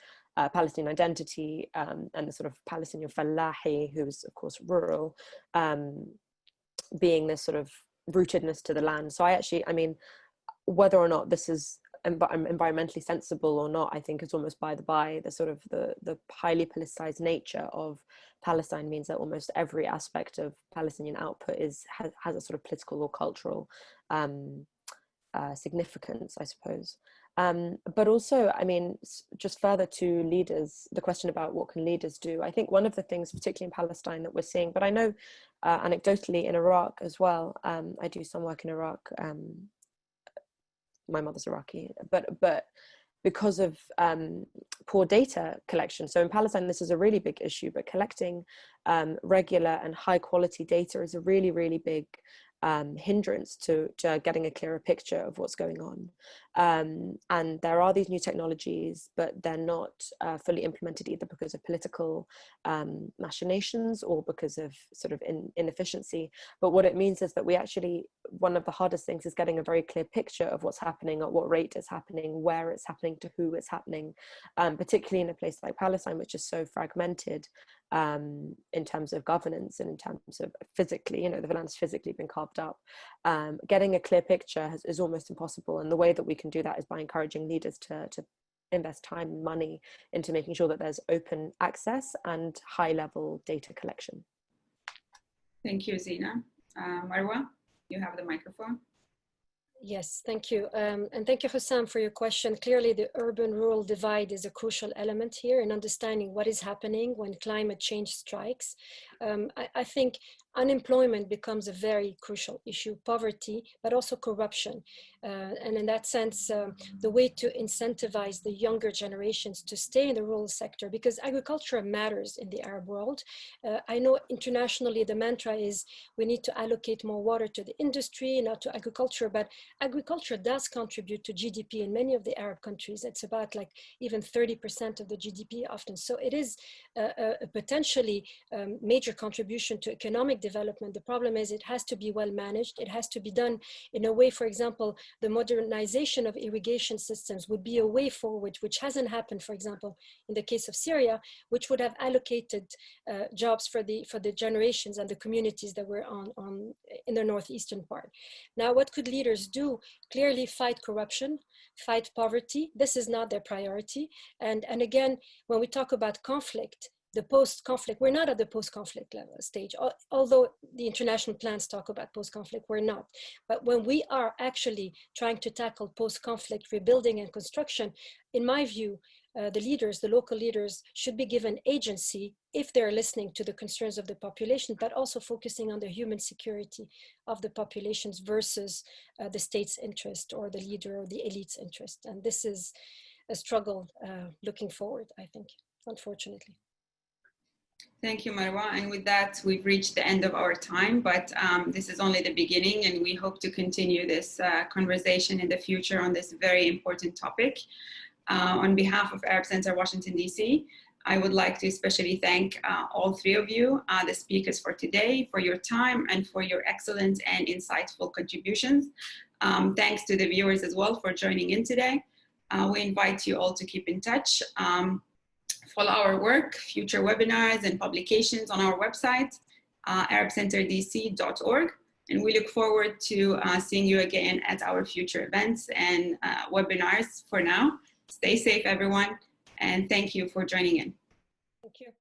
Palestinian identity, and the sort of Palestinian fallahi, who is of course rural, being this sort of rootedness to the land. So I mean, whether or not this is environmentally sensible or not, I think is almost by the by. The sort of the highly politicized nature of Palestine means that almost every aspect of Palestinian output has a sort of political or cultural significance, I suppose. But also, I mean, just further to leaders, the question about what can leaders do, I think one of the things, particularly in Palestine, that we're seeing, but I know anecdotally in Iraq as well, I do some work in Iraq, my mother's Iraqi, but because of poor data collection. So in Palestine, this is a really big issue, but collecting regular and high quality data is a really, really big hindrance to getting a clearer picture of what's going on. And there are these new technologies, but they're not fully implemented either because of political machinations or because of sort of inefficiency. But what it means is that we actually, one of the hardest things is getting a very clear picture of what's happening, at what rate it's happening, where it's happening, to who it's happening, particularly in a place like Palestine, which is so fragmented in terms of governance and in terms of physically, the land's physically been carved up. Getting a clear picture is almost impossible, and the way that we can do that is by encouraging leaders to invest time and money into making sure that there's open access and high level data collection. Thank you, Zena. Marwa, you have the microphone. Yes, thank you. And thank you, Hussam, for your question. Clearly, the urban-rural divide is a crucial element here in understanding what is happening when climate change strikes. I think unemployment becomes a very crucial issue, poverty, but also corruption. And in that sense, the way to incentivize the younger generations to stay in the rural sector, because agriculture matters in the Arab world. I know internationally the mantra is we need to allocate more water to the industry, not to agriculture, but agriculture does contribute to GDP in many of the Arab countries. It's about like even 30% of the GDP often. So it is a potentially major contribution to economic development. The problem is it has to be well managed. It has to be done in a way, for example, the modernization of irrigation systems would be a way forward, which hasn't happened, for example, in the case of Syria, which would have allocated jobs for the generations and the communities that were in the northeastern part. Now, what could leaders do? Clearly fight corruption, fight poverty. This is not their priority. And again, when we talk about conflict, the post-conflict, we're not at the post-conflict level stage, although the international plans talk about post-conflict, we're not. But when we are actually trying to tackle post-conflict rebuilding and construction, in my view, the leaders, the local leaders should be given agency if they're listening to the concerns of the population, but also focusing on the human security of the populations versus the state's interest or the leader or the elite's interest. And this is a struggle looking forward, I think, unfortunately. Thank you, Marwa. And with that, we've reached the end of our time, but this is only the beginning, and we hope to continue this conversation in the future on this very important topic. On behalf of Arab Center Washington, D.C., I would like to especially thank all three of you, the speakers for today, for your time and for your excellent and insightful contributions. Thanks to the viewers as well for joining in today. We invite you all to keep in touch. Follow our work, future webinars and publications on our website, arabcenterdc.org. And we look forward to seeing you again at our future events and webinars. For now, stay safe, everyone, and thank you for joining in. Thank you.